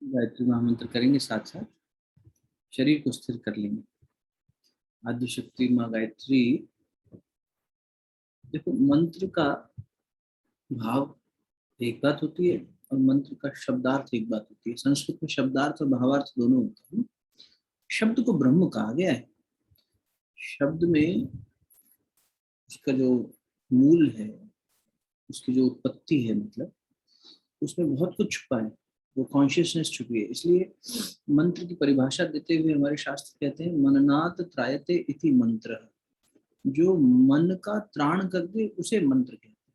गायत्री महामंत्र करेंगे, साथ साथ शरीर को स्थिर कर लेंगे। आदि शक्ति माँ गायत्री। देखो, मंत्र का भाव एक बात होती है और मंत्र का शब्दार्थ एक बात होती है। संस्कृत में शब्दार्थ और भावार्थ दोनों होते हैं। शब्द को ब्रह्म कहा गया है। शब्द में उसका जो मूल है, उसकी जो उत्पत्ति है, मतलब उसमें बहुत कुछ छुपा है, वो कॉन्शियसनेस छुपी है। इसलिए मंत्र की परिभाषा देते हुए हमारे शास्त्र कहते हैं, मननात् त्रायते इति मंत्र। जो मन का त्राण कर दे उसे मंत्र कहते हैं।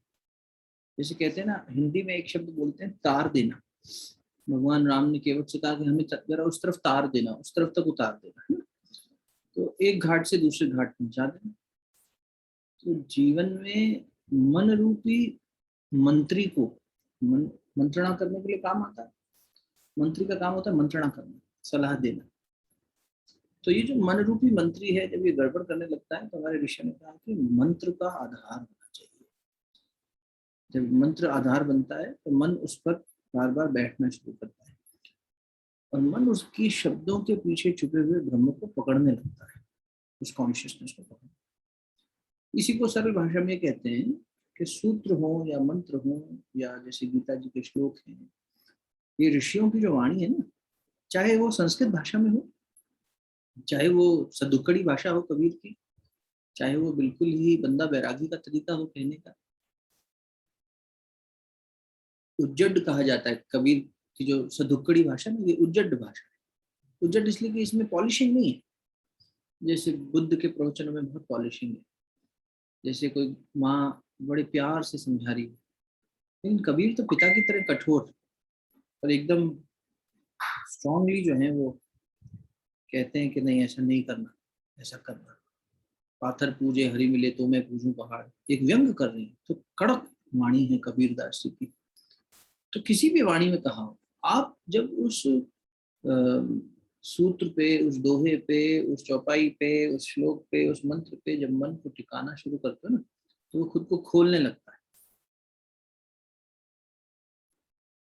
जैसे कहते हैं ना, हिंदी में एक शब्द बोलते हैं तार देना। भगवान राम ने केवट से कहा कि हमें जरा उस तरफ तार देना, उस तरफ तक उतार देना, है ना। तो एक घाट से दूसरे घाट पहुंचा देना। तो जीवन में मन रूपी मंत्री को मंत्रणा करने के लिए काम आता है। मंत्री का काम होता है मंत्रणा करना, सलाह देना। तो ये जो मन रूपी मंत्री है, जब ये गड़बड़ करने लगता है तो हमारे ऋषि ने कहा कि मंत्र का आधार होना चाहिए। जब मंत्र आधार बनता है तो मन उस पर बार बार बैठना शुरू करता है और मन उसकी शब्दों के पीछे छुपे हुए ब्रह्म को पकड़ने लगता है, उस कॉन्शियसनेस को पकड़ने। इसी को सरल भाषा में कहते हैं कि सूत्र हो या मंत्र हो या जैसे गीता जी के श्लोक हैं, ये ऋषियों की जो वाणी है ना, चाहे वो संस्कृत भाषा में हो, चाहे वो सदुक्कड़ी भाषा हो कबीर की, चाहे वो बिल्कुल ही बंदा बैरागी का तरीका हो कहने का। उज्जड कहा जाता है कबीर की जो सदुक्कड़ी भाषा ना, ये उज्जड भाषा है। उज्जड इसलिए कि इसमें पॉलिशिंग नहीं है। जैसे बुद्ध के प्रवचनों में बहुत पॉलिशिंग है, जैसे कोई माँ बड़े प्यार से समझा रही है। लेकिन कबीर तो पिता की तरह कठोर और एकदम स्ट्रांगली जो है वो कहते हैं कि नहीं, ऐसा नहीं करना, ऐसा करना। पाथर पूजे हरि मिले तो मैं पूजूं पहाड़, एक व्यंग कर रही है। तो कड़क वाणी है कबीर दास जी की। तो किसी भी वाणी में कहा हो, आप जब उस सूत्र पे, उस दोहे पे, उस चौपाई पे, उस श्लोक पे, उस मंत्र पे जब मन को टिकाना शुरू करते हो ना, तो वो खुद को खोलने लगता है।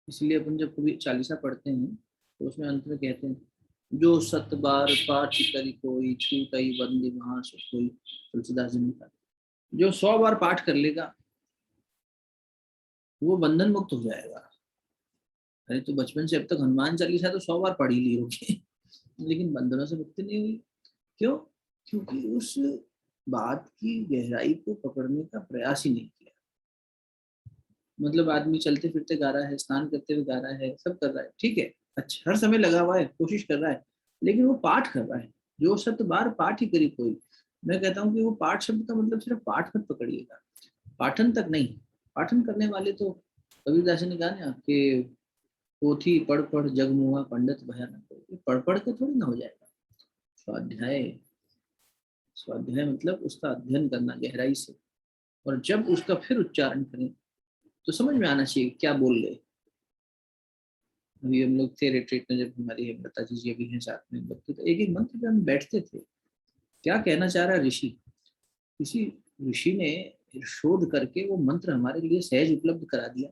इसलिए अपन जब कभी चालीसा पढ़ते हैं तो उसमें अंत में कहते हैं, जो सत बार पाठ करी कोई छूटई बंदी वहां से कोई। तुलसीदास जी ने कहा, जो 100 बार पाठ कर लेगा वो बंधन मुक्त हो जाएगा। अरे तो बचपन से अब तक हनुमान चालीसा तो 100 बार पढ़ ही ली होगी लेकिन बंधनों से मुक्ति नहीं हुई। क्यों? क्योंकि उस बात की गहराई को पकड़ने का प्रयास ही नहीं किया। मतलब आदमी चलते फिरते गा रहा है, स्नान करते हुए गा रहा है, सब कर रहा है, ठीक है, अच्छा, हर समय लगा हुआ है, कोशिश कर रहा है, लेकिन वो पाठ कर रहा है। जो शब्द बार पाठ ही करी कोई। मैं कहता हूँ कि वो पाठ शब्द का मतलब सिर्फ पाठ मत पकड़िएगा, पाठन तक नहीं। पाठन करने वाले तो कबीरदास जी ने कहा ना कि पोथी पढ़ पढ़ जग मुआ पंडित भयानक। पढ़ पढ़ के थोड़ी ना हो जाएगा। स्वाध्याय, स्वाध्याय मतलब उसका अध्ययन करना गहराई से, और जब उसका फिर उच्चारण करें तो समझ में आना चाहिए क्या बोल रहे। अभी हम लोग थे रिट्रीट में, जब हमारी हेमलता जी अभी हैं साथ में, लोग तो एक एक मंत्र पे हम बैठते थे, क्या कहना चाह रहा है ऋषि। किसी ऋषि ने शोध करके वो मंत्र हमारे लिए सहज उपलब्ध करा दिया।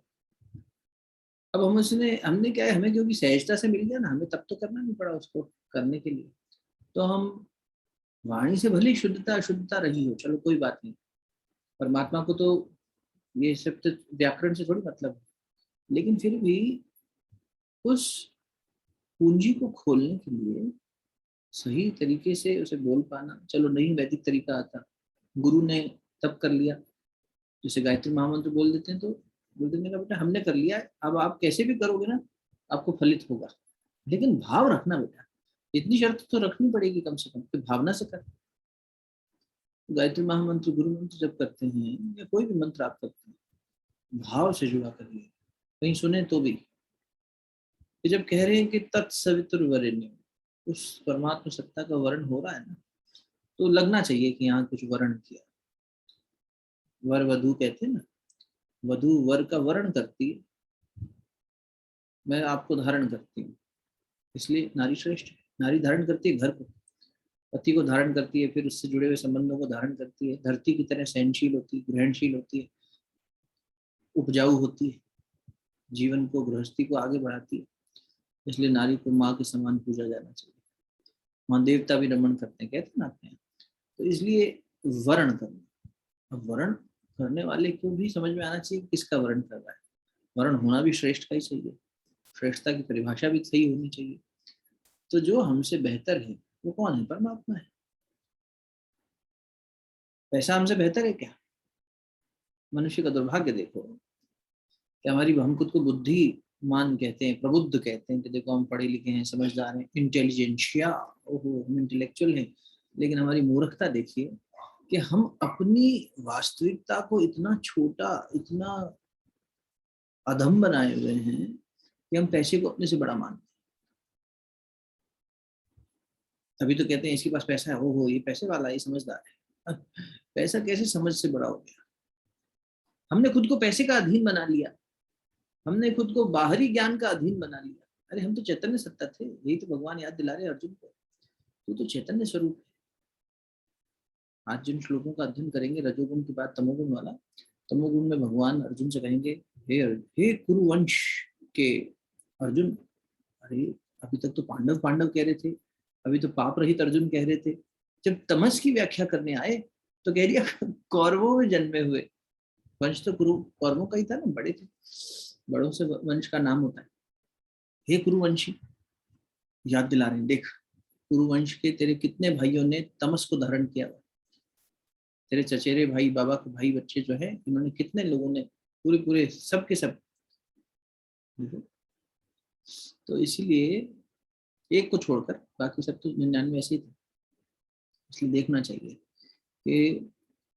अब हम उसने हमने क्या है, हमें क्योंकि सहजता से मिल गया ना, हमें तब तो करना नहीं पड़ा उसको करने के लिए। तो हम वाणी से भले ही शुद्धता अशुद्धता रही हो, चलो कोई बात नहीं, परमात्मा को तो ये सब तो व्याकरण से थोड़ी मतलब है। लेकिन फिर भी उस पूंजी को खोलने के लिए सही तरीके से उसे बोल पाना, चलो नहीं वैदिक तरीका आता, गुरु ने तब कर लिया। जैसे गायत्री महामंत्र बोल देते हैं तो बोल देने का बेटा हमने कर लिया है, अब आप कैसे भी करोगे ना आपको फलित होगा, लेकिन भाव रखना बेटा। इतनी शर्त तो रखनी पड़ेगी कम से कम कि भावना से कर। गायत्री महामंत्र गुरु मंत्र जब करते हैं या कोई भी मंत्र आप करते हैं, भाव से जुड़ा करिए। कहीं सुने तो भी कि जब कह रहे हैं कि तत्सवितुर्वरेण्यम, उस परमात्मा सत्ता का वर्ण हो रहा है ना, तो लगना चाहिए कि यहाँ कुछ वर्ण किया। वर वधु कहते हैं ना, वधु वर का वर्ण करती है, मैं आपको धारण करती हूँ, इसलिए नारी श्रेष्ठ है। नारी धारण करती है घर को, पति को धारण करती है, फिर उससे जुड़े हुए संबंधों को धारण करती है, धरती की तरह सहनशील होती है, ग्रहणशील होती है, उपजाऊ होती है, जीवन को गृहस्थी को आगे बढ़ाती है। इसलिए नारी को माँ के समान पूजा जाना चाहिए। वहाँ देवता भी रमण करते हैं, कहते हैं ना अपने यहाँ। तो इसलिए वर्ण करना, अब वर्ण करने वाले को भी समझ में आना चाहिए किसका वर्ण कर रहा है। वर्ण होना भी श्रेष्ठ का ही चाहिए, श्रेष्ठता की परिभाषा भी सही होनी चाहिए। तो जो हमसे बेहतर है वो कौन है? परमात्मा है। पैसा हमसे बेहतर है क्या? मनुष्य का दुर्भाग्य देखो कि हमारी, हम खुद को बुद्धिमान कहते हैं, प्रबुद्ध कहते हैं कि देखो हम पढ़े लिखे हैं, समझदार हैं, इंटेलिजेंशिया, ओहो हम इंटेलेक्चुअल हैं। लेकिन हमारी मूर्खता देखिए कि हम अपनी वास्तविकता को इतना छोटा, इतना अधम बनाए हुए हैं कि हम पैसे को अपने से बड़ा मानते हैं। तभी तो कहते हैं इसके पास पैसा है, ओहो ये पैसे वाला है, ये समझदार है। पैसा कैसे समझ से बड़ा हो गया? हमने खुद को पैसे का अधीन बना लिया, हमने खुद को बाहरी ज्ञान का अधीन बना लिया। अरे हम तो चैतन्य सत्ता थे, यही तो भगवान याद दिला रहे अर्जुन को, तू तो चैतन्य स्वरूप है। आज जिन श्लोकों का अध्ययन करेंगे रजोगुण के बाद तमोगुण वाला, तमोगुण में भगवान अर्जुन से कहेंगे, हे कुरुवंश के अर्जुन, अरे अभी तक तो पांडव पांडव कह रहे थे, अभी तो पाप रहित अर्जुन कह रहे थे। जब तमस की व्याख्या करने आए तो कह दिया कौरवों में जन्मे हुए। वंश तो कुरु कौरवों का ही था ना, बड़े थे, बड़ों से वंश का नाम होता है। हे कुरुवंशी, याद दिला रहे हैं, देख कुरुवंश के तेरे कितने भाइयों ने तमस को धारण किया, तेरे चचेरे भाई, बाबा के भाई बच्चे जो है, इन्होंने कितने लोगों ने, पूरे पूरे सब के सब। तो इसीलिए एक को छोड़कर बाकी सब तो 99 ऐसे ही थे। इसलिए देखना चाहिए कि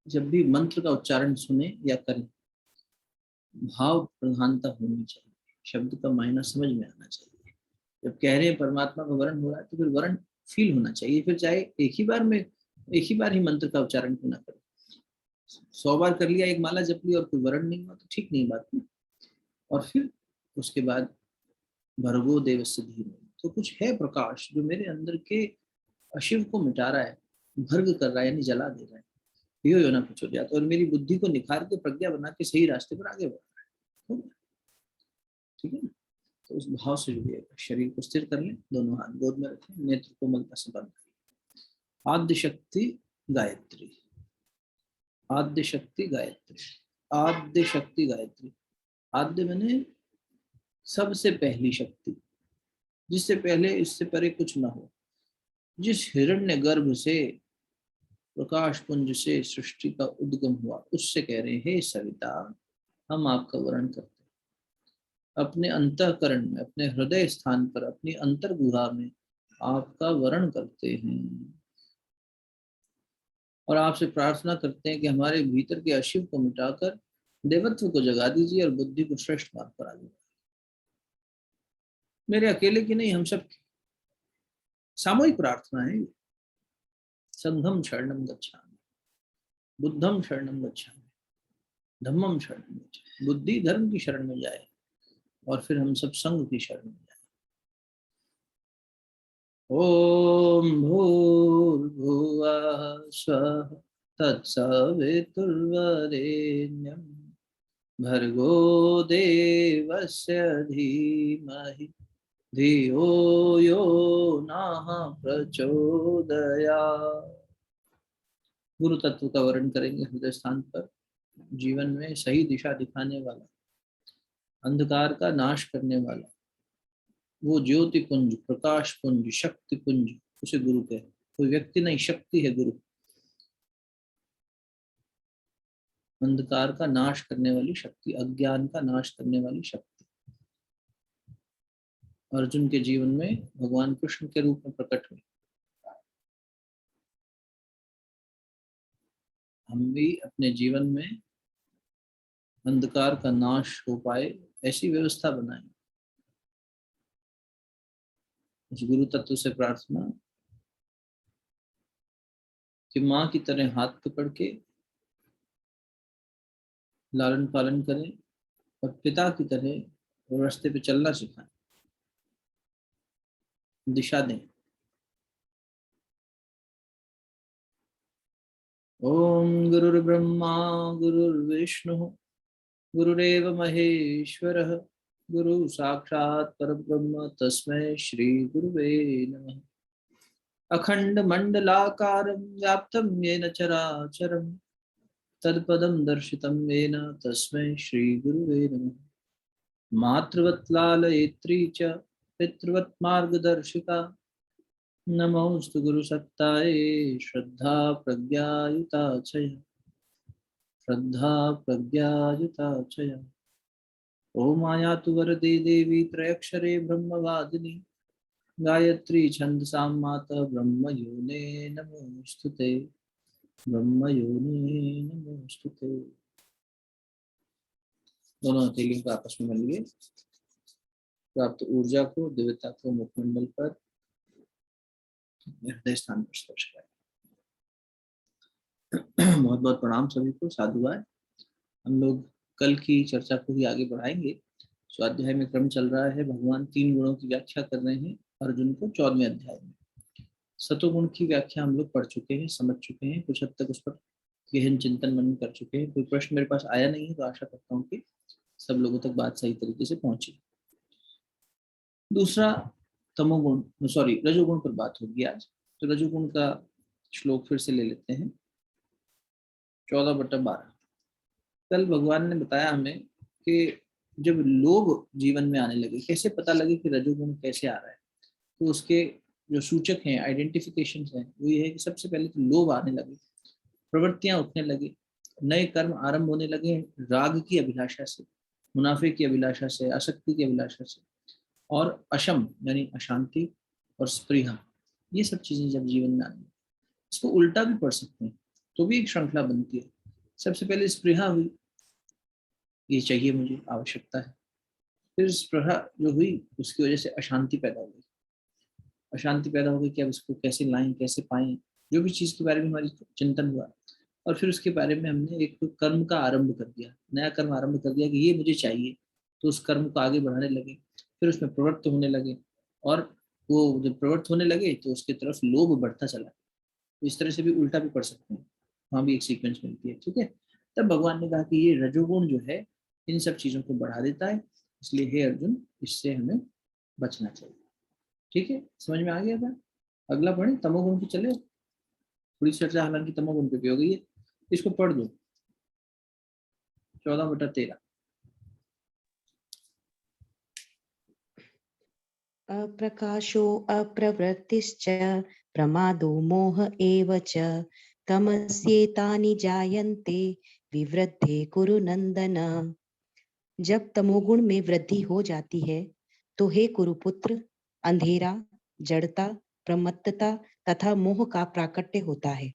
जब भी मंत्र का उच्चारण सुने या करें, भाव प्रधानता होनी चाहिए, शब्द का मायना समझ में आना चाहिए। जब कह रहे हैं परमात्मा का वर्ण हो रहा है तो फिर वर्ण फील होना चाहिए। फिर चाहे एक ही बार ही मंत्र का उच्चारण क्यों ना करें, 100 बार कर लिया, एक माला जप ली और कोई वर्ण नहीं हुआ तो ठीक नहीं बात नहीं। और फिर उसके बाद भर्गो देवस्य धीमहि, तो कुछ है प्रकाश जो मेरे अंदर के अशिव को मिटा रहा है, भर्ग कर रहा है, यानी जला दे रहा है, यो ना कुछ हो जाता है, और मेरी बुद्धि को निखार के प्रज्ञा बना के सही रास्ते पर आगे बढ़ रहा है। ठीक है ना? तो उस भाव से जुड़िएगा। शरीर को स्थिर कर लें, दोनों हाथ गोद में रखें, नेत्र कोमलता से बंद करें। आद्य शक्ति गायत्री, आद्य शक्ति गायत्री, आद्य शक्ति गायत्री। आद्य मैंने सबसे पहली शक्ति, जिससे पहले इससे परे कुछ ना हो। जिस हिरण्य गर्भ से, प्रकाश पुंज से सृष्टि का उद्गम हुआ, उससे कह रहे हैं, हे सविता हम आपका वर्ण करते हैं। अपने अंतःकरण में, अपने हृदय स्थान पर, अपनी अंतर्गुहा में आपका वर्ण करते हैं, और आपसे प्रार्थना करते हैं कि हमारे भीतर के अशिव को मिटाकर देवत्व को जगा दीजिए और बुद्धि को श्रेष्ठ मार्ग पर आगे। मेरे अकेले की नहीं, हम सब की सामूहिक प्रार्थना है। संघम शरणम गच्छामि, बुद्धम शरणम गच्छामि, धम्मम शरणम गच्छामि। बुद्धि धर्म की शरण में जाए और फिर हम सब संघ की शरण में जाए। ओम भूर्भुवः स्वः तत्सवितुर्वरेण्यं भर्गो देवस्य धीमहि धियो यो नः प्रचोदयात्। गुरु तत्व का वर्ण करेंगे हृदय स्थान पर। जीवन में सही दिशा दिखाने वाला, अंधकार का नाश करने वाला, वो ज्योति पुंज, प्रकाश पुंज, शक्ति पुंज, उसे गुरु कहते हैं। कोई व्यक्ति नहीं, शक्ति है गुरु। अंधकार का नाश करने वाली शक्ति, अज्ञान का नाश करने वाली शक्ति अर्जुन के जीवन में भगवान कृष्ण के रूप में प्रकट हुई। हम भी अपने जीवन में अंधकार का नाश हो पाए ऐसी व्यवस्था बनाए। उस गुरु तत्व से प्रार्थना कि माँ की तरह हाथ पकड़ के लालन पालन करें और पिता की तरह रास्ते पे चलना सिखाएं, दिशा दें। ओम गुरुर्ब्रह्मा गुरुर्विष्णु गुरुरेव महेश्वरः गुरु साक्षात् परब्रह्म तस्मै श्री गुरुवे नमः। अखंड मंडलाकारं व्याप्तं येन चराचरं तत्पदं दर्शितं येन तस्मै श्री गुरुवे नमः। मातृवत् लालयित्री च पितृवत् मार्गदर्शिका नमोस्तु गुरुसत्तायै श्रद्धा प्रज्ञायुता च या। श्रद्धा प्रज्ञायुता च या। ओम आयातु वरदे देवी त्रयक्षरे ब्रह्मवादिनी गायत्री छंदसां माता ब्रह्मयोने नमोस्तुते। ब्रह्मयोने नमोस्तुते। दोनों हथेलियों को आपस में मिलिए। प्राप्त ऊर्जा को, दिव्यता को मुखमंडल पर, हृदय स्थान पर स्पर्श करें। बहुत बहुत प्रणाम सभी को, साधुवाद। हम लोग कल की चर्चा को ही आगे बढ़ाएंगे। स्वाध्याय में क्रम चल रहा है, भगवान 3 गुणों की व्याख्या कर रहे हैं अर्जुन को 14वें अध्याय में। सतोगुण की व्याख्या हम लोग पढ़ चुके हैं, समझ चुके हैं, कुछ हद तक उस पर गहन चिंतन मनन कर चुके हैं। कोई प्रश्न मेरे पास आया नहीं है, तो आशा करता हूँ कि सब लोगों तक बात सही तरीके से पहुंची। दूसरा तमोगुण, सॉरी रजोगुण पर बात होगी आज। तो रजोगुण का श्लोक फिर से ले लेते हैं, 14/12। कल भगवान ने बताया हमें कि जब लोभ जीवन में आने लगे, कैसे पता लगे कि रजोगुण कैसे आ रहा है, तो उसके जो सूचक हैं, आइडेंटिफिकेशन हैं, वो ये है कि सबसे पहले तो लोभ आने लगे, प्रवृत्तियां उठने लगी, नए कर्म आरंभ होने लगे राग की अभिलाषा से, मुनाफे की अभिलाषा से, आसक्ति की अभिलाषा से, और अशम यानी अशांति और स्पृहा, ये सब चीजें जब जीवन में आने, इसको उल्टा भी पढ़ सकते हैं तो भी एक श्रृंखला बनती है। सबसे पहले स्पृहा हुई, ये चाहिए मुझे, आवश्यकता है। फिर स्पृहा जो हुई, उसकी वजह से अशांति पैदा हो गई। अशांति पैदा हो गई कि अब इसको कैसे लाएं, कैसे पाएं, जो भी चीज के बारे में हमारी चिंतन हुआ। और फिर उसके बारे में हमने एक कर्म का आरंभ कर दिया, नया कर्म आरंभ कर दिया कि ये मुझे चाहिए, तो उस कर्म को आगे बढ़ाने लगे, फिर उसमें प्रवृत्त होने लगे, और वो जब प्रवृत्त होने लगे तो उसकी तरफ लोभ बढ़ता चला। तो इस तरह से भी उल्टा भी पढ़ सकते हैं, वहाँ भी एक सीक्वेंस मिलती है, ठीक है। तब भगवान ने कहा कि ये रजोगुण जो है इन सब चीजों को बढ़ा देता है, इसलिए हे अर्जुन, इससे हमें बचना चाहिए। ठीक है, समझ में आ गया था। अगला पढ़े, तमोगुण की चले। थोड़ी चर्चा हालांकि तमोगुण पे भी हो गई है, इसको पढ़ दो, 14/13। अप्रकाशो अप्रवृत्तिश्च प्रमादो मोह एव च तमस्येतानि जायन्ते विवृद्धे कुरु नंदन। जब तमोगुण में वृद्धि हो जाती है तो हे कुरुपुत्र, अंधेरा, जड़ता, प्रमत्तता तथा मोह का प्राकट्य होता है।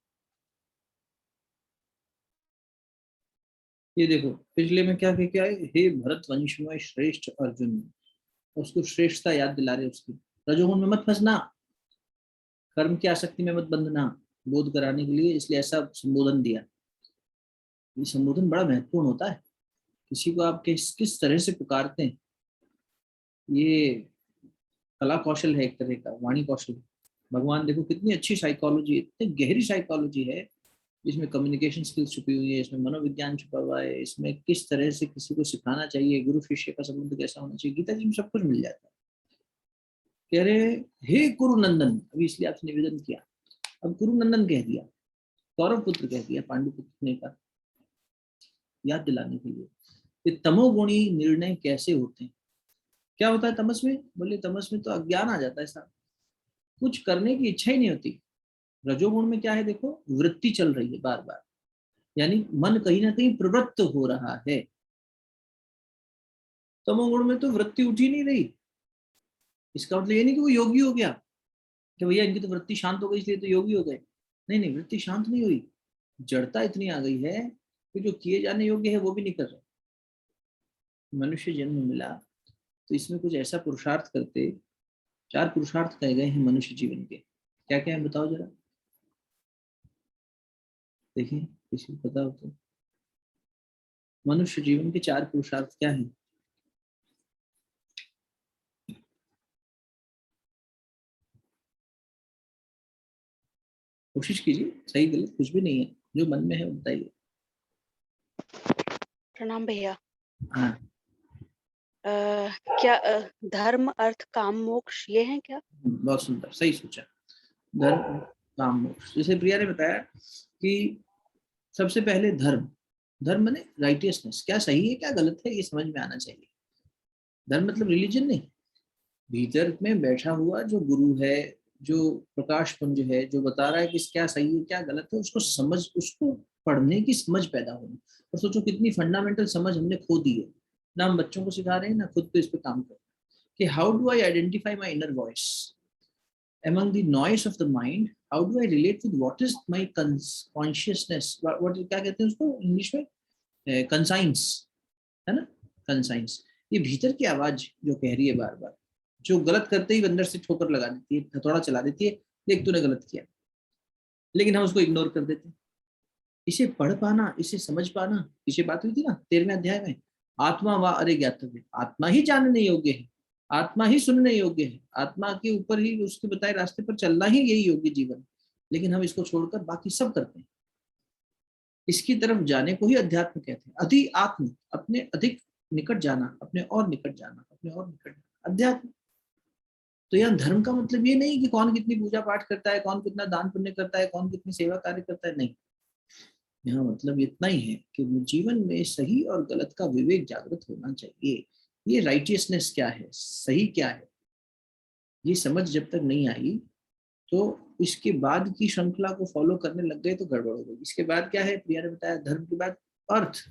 ये देखो, पिछले में क्या क्या है, हे भरत वंशमय श्रेष्ठ अर्जुन, उसको श्रेष्ठता याद दिला रहे उसकी। रजोगुण में मत फंसना, कर्म की आसक्ति में मत बंधना, बोध कराने के लिए इसलिए ऐसा संबोधन दिया। ये संबोधन बड़ा महत्वपूर्ण होता है, किसी को आप किस तरह से पुकारते हैं, ये कला कौशल है, एक तरह का वाणी कौशल। भगवान देखो कितनी अच्छी साइकोलॉजी, इतनी गहरी साइकोलॉजी है, इसमें कम्युनिकेशन स्किल्स छुपी हुई है, इसमें मनोविज्ञान छुपा हुआ है, इसमें किस तरह से किसी को सिखाना चाहिए, गुरु शिष्य का संबंध कैसा होना चाहिए, गीता जी में सब कुछ मिल जाता है। कह रहे हे कुरु नंदन, अभी इसलिए आपसे निवेदन किया, अब कुरु नंदन कह दिया, कौरव पुत्र कह दिया, पांडु पुत्र ने का याद दिलाने के लिए कि तमोगुणी निर्णय कैसे होते हैं। क्या होता है तमस में, बोले तमस में तो अज्ञान आ जाता है साहब, कुछ करने की इच्छा ही नहीं होती। रजोगुण में क्या है, देखो वृत्ति चल रही है बार बार, यानी मन कहीं ना कहीं प्रवृत्त हो रहा है। तमोगुण में तो वृत्ति उठ ही नहीं रही। इसका मतलब ये नहीं कि वो योगी हो गया, कि भैया इनकी तो वृत्ति शांत हो गई इसलिए तो योगी हो गए। नहीं नहीं, वृत्ति शांत नहीं हुई, जड़ता इतनी आ गई है कि जो किए जाने योग्य है वो भी नहीं कर रहे। मनुष्य जन्म मिला तो इसमें कुछ ऐसा पुरुषार्थ करते। 4 पुरुषार्थ कहे गए हैं मनुष्य जीवन के, क्या क्या है बताओ जरा, देखिए किसी को पता हो तो। मनुष्य जीवन के 4 पुरुषार्थ क्या हैं? कोशिश कीजिए, सही गलत कुछ भी नहीं है, जो मन में है बताइए। प्रणाम भैया। हाँ, क्या धर्म, अर्थ, काम, मोक्ष ये हैं क्या? बहुत सुंदर, सही सोचा। धर्म, काम, मोक्ष। जैसे प्रिया ने बताया कि सबसे पहले धर्म, धर्म माने राइटियसनेस, क्या सही है क्या गलत है ये समझ में आना चाहिए। धर्म मतलब रिलीजन नहीं, भीतर में बैठा हुआ जो गुरु है, जो प्रकाश पुंज है, जो बता रहा है कि क्या सही है क्या गलत है, उसको समझ, उसको पढ़ने की समझ पैदा होनी। और सोचो कितनी फंडामेंटल समझ हमने खो दी है, ना हम बच्चों को सिखा रहे हैं ना खुद पे इस पे काम कर रहे हैं कि how do I identify my inner voice among the noise of the mind. How do I relate with what is my consciousness, what क्या कहते हैं उसको इंग्लिश में, कंसाइंस, है ना, कंसाइंस। ये भीतर की आवाज जो कह रही है बार बार, जो गलत करते ही अंदर से ठोकर लगा देती है, हथौड़ा चला देती है, देख तूने गलत किया, लेकिन हम उसको इग्नोर कर देते हैं। इसे पढ़ पाना, इसे समझ पाना, पीछे बात हुई थी ना 13वें अध्याय में, आत्मा व अरे ज्ञातव्य, आत्मा ही जानने योग्य है, आत्मा ही सुनने योग्य है, आत्मा के ऊपर ही उसके बताए रास्ते पर चलना ही यही योग्य जीवन। लेकिन हम इसको छोड़कर बाकी सब करते हैं। इसकी तरफ जाने को ही अध्यात्म कहते हैं। अति आत्म, अपने अधिक निकट जाना, अपने और निकट जाना, अपने और निकट जाना, अध्यात्म। तो यहाँ धर्म का मतलब ये नहीं कि कौन कितनी पूजा पाठ करता है, कौन कितना दान पुण्य करता है, कौन कितनी सेवा कार्य करता है, नहीं। यहाँ मतलब इतना ही है कि जीवन में सही और गलत का विवेक जागृत होना चाहिए। ये राइटियसनेस क्या है, सही क्या है, ये समझ जब तक नहीं आई तो इसके बाद की श्रृंखला को फॉलो करने लग गए तो गड़बड़ हो गई। इसके बाद क्या है, प्रिया ने बताया, धर्म के बाद अर्थ।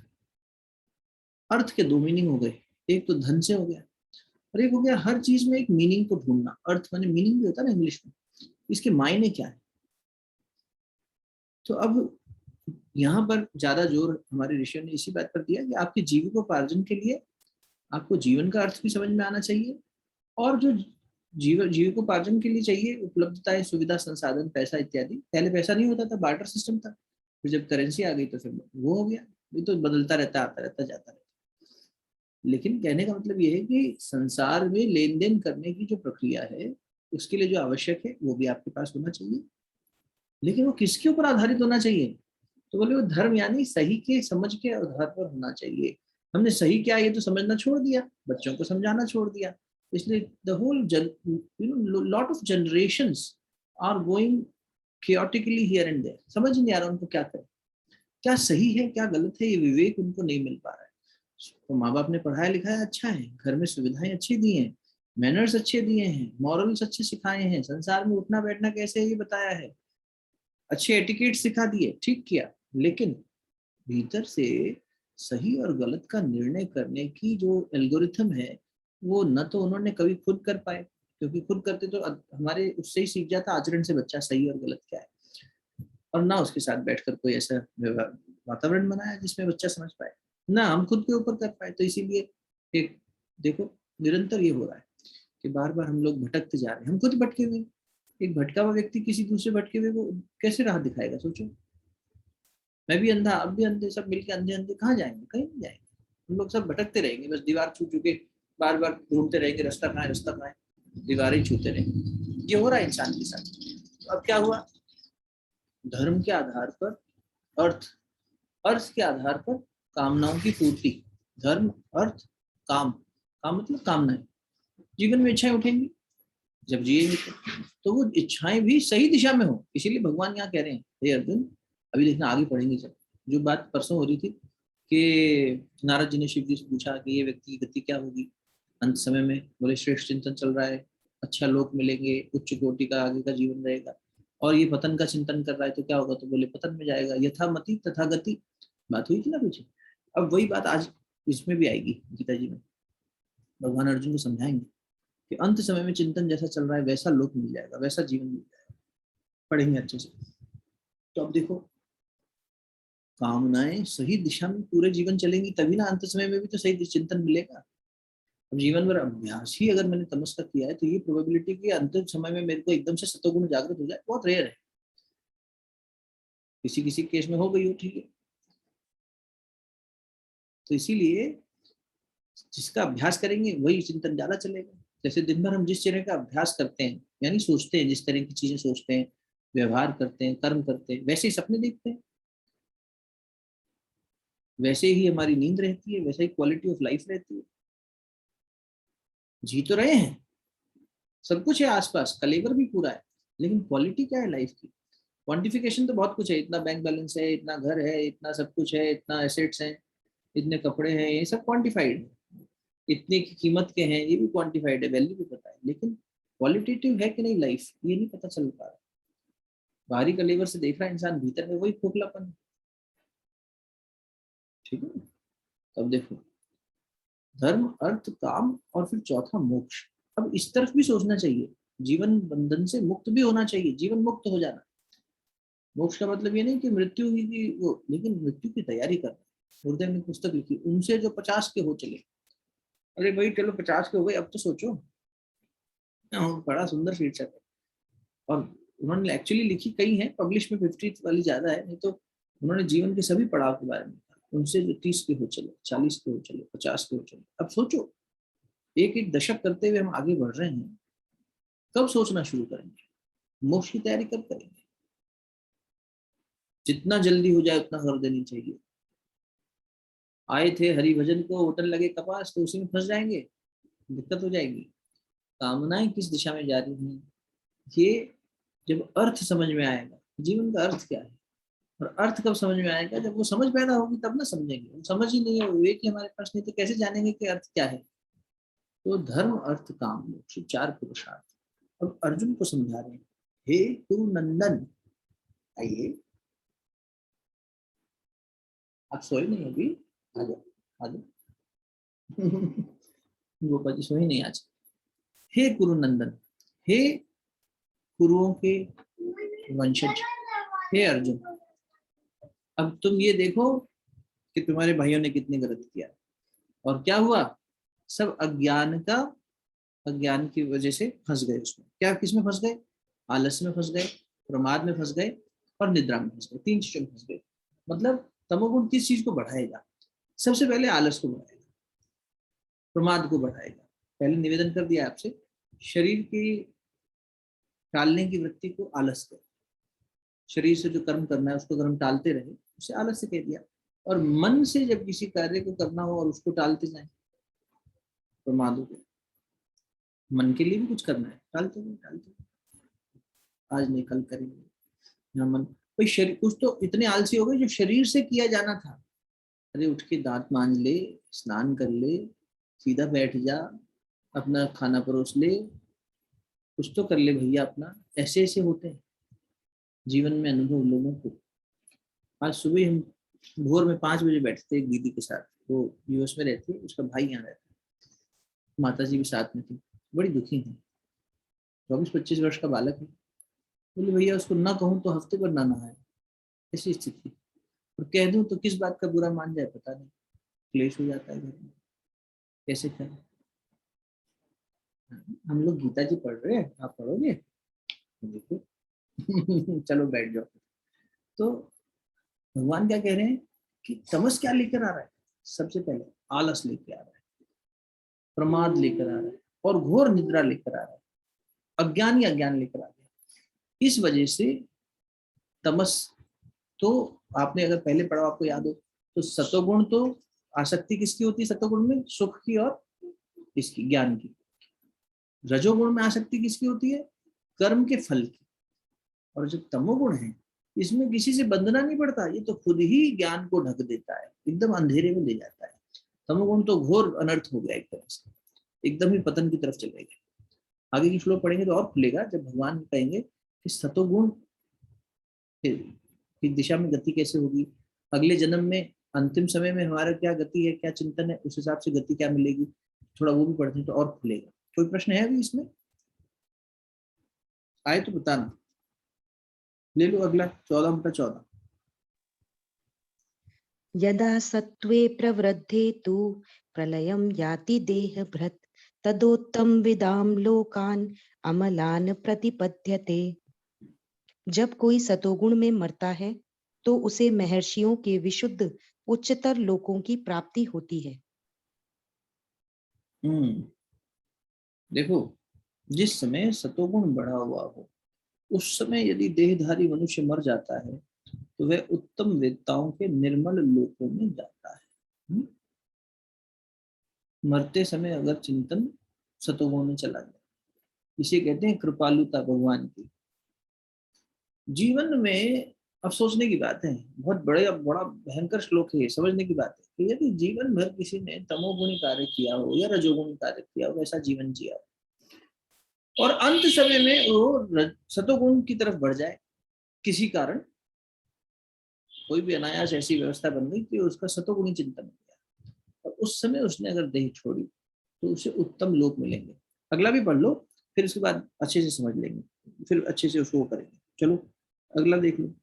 अर्थ के दो मीनिंग हो गए, एक तो धन से हो गया और एक हो गया हर चीज में एक मीनिंग को ढूंढना। अर्थ माने मीनिंग भी होता है ना इंग्लिश में, इसके मायने क्या है। तो अब यहाँ पर ज्यादा जोर हमारे ऋषियों ने इसी बात पर दिया कि आपके जीविकोपार्जन के लिए आपको जीवन का अर्थ भी समझ में आना चाहिए, और जो जीविकोपार्जन के लिए चाहिए उपलब्धताएं, सुविधा, संसाधन, पैसा इत्यादि। पहले पैसा नहीं होता था, बार्टर सिस्टम था, फिर जब करेंसी आ गई तो फिर वो हो गया। ये तो बदलता रहता, आता रहता, जाता रहता। लेकिन कहने का मतलब ये है कि संसार में लेन देन करने की जो प्रक्रिया है उसके लिए जो आवश्यक है वो भी आपके पास होना चाहिए। लेकिन वो किसके ऊपर आधारित होना चाहिए, तो बोले वो धर्म यानी सही के समझ के आधार पर होना चाहिए। हमने सही क्या ये तो समझना छोड़ दिया, बच्चों को समझाना छोड़ दिया। इसलिए the whole lot of generations are going chaotically here and there। समझ नहीं आ रहा उनको क्या करें, क्या सही है क्या गलत है, ये विवेक उनको नहीं मिल पा रहा है। तो माँ बाप ने पढ़ाया लिखाया अच्छा है, घर में सुविधाएं अच्छी दी हैं, मैनर्स अच्छे दिए हैं, मॉरल्स अच्छे सिखाए हैं, संसार में उठना बैठना कैसे है ये बताया है, अच्छे एटिकेट सिखा दिए, ठीक किया। लेकिन भीतर से सही और गलत का निर्णय करने की जो एल्गोरिथम है वो न तो उन्होंने कभी खुद कर पाए, क्योंकि खुद करते तो हमारे उससे ही सीख जाता आचरण से बच्चा सही और गलत क्या है, और ना उसके साथ बैठकर कोई ऐसा वातावरण बनाया जिसमें बच्चा समझ पाए, ना हम खुद के ऊपर कर पाए। तो इसीलिए एक देखो निरंतर ये हो रहा है कि बार बार हम लोग भटकते जा रहे हैं, हम खुद भटके हुए। एक भटका हुआ व्यक्ति किसी दूसरे भटके हुए को कैसे राह दिखाएगा, सोचो। मैं भी अंधा, अब भी अंधे, सब मिलके अंधे अंधे कहाँ जाएंगे, कहीं नहीं जाएंगे। हम लोग सब भटकते रहेंगे, बस दीवार छू चुके बार बार ढूंढते रहेंगे रास्ता कहाँ है, रास्ता कहाँ है, दीवार ही छूते रहेंगे। ये हो रहा है इंसान के साथ। तो अब क्या हुआ, धर्म के आधार पर अर्थ, अर्थ के आधार पर कामनाओं की पूर्ति। धर्म, अर्थ, काम, काम मतलब कामनाएं, जीवन में इच्छाएं उठेंगी जब जिएंगे तो वो इच्छाएं भी सही दिशा में हो। इसीलिए भगवान यहाँ कह रहे हैं, हे अर्जुन, अभी देखना आगे पढ़ेंगे जब, जो बात परसों हो रही थी कि नारद जी ने शिव जी से पूछा कि ये व्यक्ति की गति क्या होगी अंत समय में। बोले श्रेष्ठ चिंतन चल रहा है, अच्छा लोक मिलेंगे, उच्च कोटि का आगे का जीवन रहेगा। और ये पतन का चिंतन कर रहा है तो क्या होगा, तो बोले पतन में जाएगा, यथा मति तथा गति। बात हुई थी ना पीछे। अब वही बात आज इसमें भी आएगी गीता जी में, भगवान अर्जुन को समझाएंगे कि अंत समय में चिंतन जैसा चल रहा है वैसा लोक मिल जाएगा, वैसा जीवन मिल जाएगा। पढ़ेंगे अच्छे से। तो अब देखो, कामनाएं सही दिशा में पूरे जीवन चलेंगी तभी ना अंत समय में भी तो सही चिंतन मिलेगा। अब जीवन भर अभ्यास ही अगर मैंने तमस का किया है तो ये प्रोबेबिलिटी कि अंतिम समय में मेरे को एकदम से सतोगुण जागृत हो जाए बहुत रेयर है। किसी किसी केस में हो गई हो, ठीक है। तो इसीलिए जिसका अभ्यास करेंगे वही चिंतन ज्यादा चलेगा। जैसे दिन भर हम जिस तरह का अभ्यास करते हैं, यानी सोचते हैं, जिस तरह की चीजें सोचते हैं, व्यवहार करते हैं, कर्म करते हैं, वैसे ही सपने देखते हैं, वैसे ही हमारी नींद रहती है, वैसे ही क्वालिटी ऑफ लाइफ रहती है। जी तो रहे हैं, सब कुछ है आसपास, कलेवर भी पूरा है, लेकिन क्वालिटी क्या है लाइफ की? क्वांटिफिकेशन तो बहुत कुछ है, इतना बैंक बैलेंस है, इतना घर है, इतना सब कुछ है, इतना एसेट्स हैं, इतने कपड़े हैं, ये सब क्वांटिफाइड है। इतने की कीमत के हैं, ये भी क्वांटिफाइड है, वैल्यू भी पता है, लेकिन क्वालिटेटिव है कि नहीं लाइफ, ये नहीं पता चल पा रहा। बाहरी कलेवर से देख रहा है इंसान, भीतर में वही खोखलापन है। ठीक है। अब देखो, धर्म अर्थ काम और फिर चौथा मोक्ष। अब इस तरफ भी सोचना चाहिए, जीवन बंधन से मुक्त भी होना चाहिए, जीवन मुक्त हो जाना। मोक्ष का मतलब ये नहीं कि मृत्यु की वो, लेकिन मृत्यु की तैयारी करना। गुरुदेव ने पुस्तक लिखी, उनसे जो 50 के हो चले। अरे भाई चलो 50 के हो गए, अब तो सोचो। बड़ा सुंदर शीर्षक है। और उन्होंने एक्चुअली लिखी कई हैं, पब्लिश में 50 वाली ज्यादा है, नहीं तो उन्होंने जीवन के सभी पड़ाव के बारे में लिखा। उनसे जो 30 के हो चले, 40 के हो चले, 50 के हो चले। अब सोचो, एक एक दशक करते हुए हम आगे बढ़ रहे हैं, कब सोचना शुरू करेंगे? मोक्ष की तैयारी कब करेंगे? जितना जल्दी हो जाए उतना कर देनी चाहिए। आए थे हरि भजन को, होटल लगे कपास, तो उसी में फंस जाएंगे, दिक्कत हो जाएगी। कामनाएं किस दिशा में जा रही हैं, ये जब अर्थ समझ में आएगा, जीवन का अर्थ क्या है, और अर्थ कब समझ में आएगा, जब वो समझ पैदा होगी तब ना समझेंगे। वो समझ ही नहीं है, विवेक ही हमारे पास नहीं, तो कैसे जानेंगे कि अर्थ क्या है? तो धर्म अर्थ काम मोक्ष, 4 पुरुषार्थ। अब अर्जुन को समझा रहे हैं, हे कुरु नंदन, आइए, आप सोए नहीं अभी, आ जाओ, आ जाओ। गोपा जी सोए नहीं आज। हे कुरु नंदन, हे कुरुओं के वंशज, हे अर्जुन, अब तुम ये देखो कि तुम्हारे भाइयों ने कितने गलत किया, और क्या हुआ? सब अज्ञान की वजह से फंस गए। उसमें क्या, किसमें फंस गए? आलस में फंस गए, प्रमाद में फंस गए, और निद्रा में फंस गए। 3 चीजों में फंस गए। मतलब तमोगुण किस चीज को बढ़ाएगा? सबसे पहले आलस को बढ़ाएगा, प्रमाद को बढ़ाएगा। पहले निवेदन कर दिया आपसे, शरीर की टालने की वृत्ति को आलस करो। शरीर से जो कर्म करना है उसको अगर हम टालते रहे, उसे आलस्य कह दिया। और मन से जब किसी कार्य को करना हो और उसको टालते जाए, प्रमाद हो गया। मन के लिए भी कुछ करना है, टालते गए टालते गए, आज नहीं कल करेंगे, यहाँ मन। भाई शरीर, कुछ तो इतने आलसी हो गए जो शरीर से किया जाना था। अरे उठ के दांत मांज ले, स्नान कर ले, सीधा बैठ जा, अपना खाना परोस ले, कुछ तो कर ले भैया अपना। ऐसे ऐसे होते हैं जीवन में अनुभव लोगों को। आज सुबह हम भोर में 5 बजे बैठे थे एक दीदी के साथ, वो यूएस में रहती है, उसका भाई यहाँ रहता है, माता जी भी साथ में थी, बड़ी दुखी थी। 24-25 वर्ष का बालक है। बोले भैया उसको ना कहूँ तो हफ्ते भर ना नहाए, ऐसी स्थिति। और कह दूं तो किस बात का बुरा मान जाए पता नहीं, क्लेश हो जाता है घर में, कैसे करें? हम लोग गीता जी पढ़ रहे हैं, आप पढ़ोगे? देखो। चलो बैठ जाओ। तो भगवान क्या कह रहे हैं कि तमस क्या लेकर आ रहा है? सबसे पहले आलस लेकर आ रहा है, प्रमाद लेकर आ रहा है, और घोर निद्रा लेकर आ रहा है, अज्ञान ही अज्ञान लेकर आ गया। इस वजह से तमस, तो आपने अगर पहले पढ़ा आपको याद हो, तो सतोगुण तो आसक्ति किसकी होती है? सतोगुण में सुख की और इसकी ज्ञान की। रजोगुण में आसक्ति किसकी होती है? कर्म के फल की। और जो तमोगुण है, इसमें किसी से बंधना नहीं पड़ता, ये तो खुद ही ज्ञान को ढक देता है, एकदम अंधेरे में ले जाता है। तमोगुण तो घोर अनर्थ हो गया एक तरह से, एकदम ही पतन की तरफ चले गए। आगे की श्लोक पढ़ेंगे तो और खुलेगा, जब भगवान कहेंगे कि सतोगुण की दिशा में गति कैसे होगी, अगले जन्म में, अंतिम समय में हमारा क्या गति है, क्या चिंतन है, उस हिसाब से गति क्या मिलेगी, थोड़ा वो भी पढ़ते हैं तो और खुलेगा। कोई प्रश्न है अभी इसमें? आए तो बताना। ले लो अगला 14/14। यदा सत्त्वे प्रवृद्धे तु प्रलयं याति देहभृत् तदोत्तम विदाम लोकान अमलान प्रतिपद्यते। जब कोई सतोगुण में मरता है तो उसे महर्षियों के विशुद्ध उच्चतर लोकों की प्राप्ति होती है। देखो, जिस समय सतोगुण बढ़ा हुआ हो, उस समय यदि देहधारी मनुष्य मर जाता है तो वह उत्तम वेत्ताओं के निर्मल लोकों में जाता है। मरते समय अगर चिंतन सतोगुण में चला गया। इसे कहते हैं कृपालुता भगवान की। जीवन में अब सोचने की बात है, बहुत बड़ा भयंकर श्लोक है, समझने की बात है कि यदि जीवन भर किसी ने तमोगुणी कार्य किया हो या रजोगुणी कार्य किया हो, वैसा जीवन जिया हो, और अंत समय में वो सतोगुण की तरफ बढ़ जाए किसी कारण, कोई भी अनायास ऐसी व्यवस्था बन गई कि उसका सतोगुणी चिंतन हो गया, और उस समय उसने अगर देह छोड़ी तो उसे उत्तम लोक मिलेंगे। अगला भी पढ़ लो, फिर उसके बाद अच्छे से समझ लेंगे, फिर अच्छे से उसको करेंगे। चलो अगला देख लो।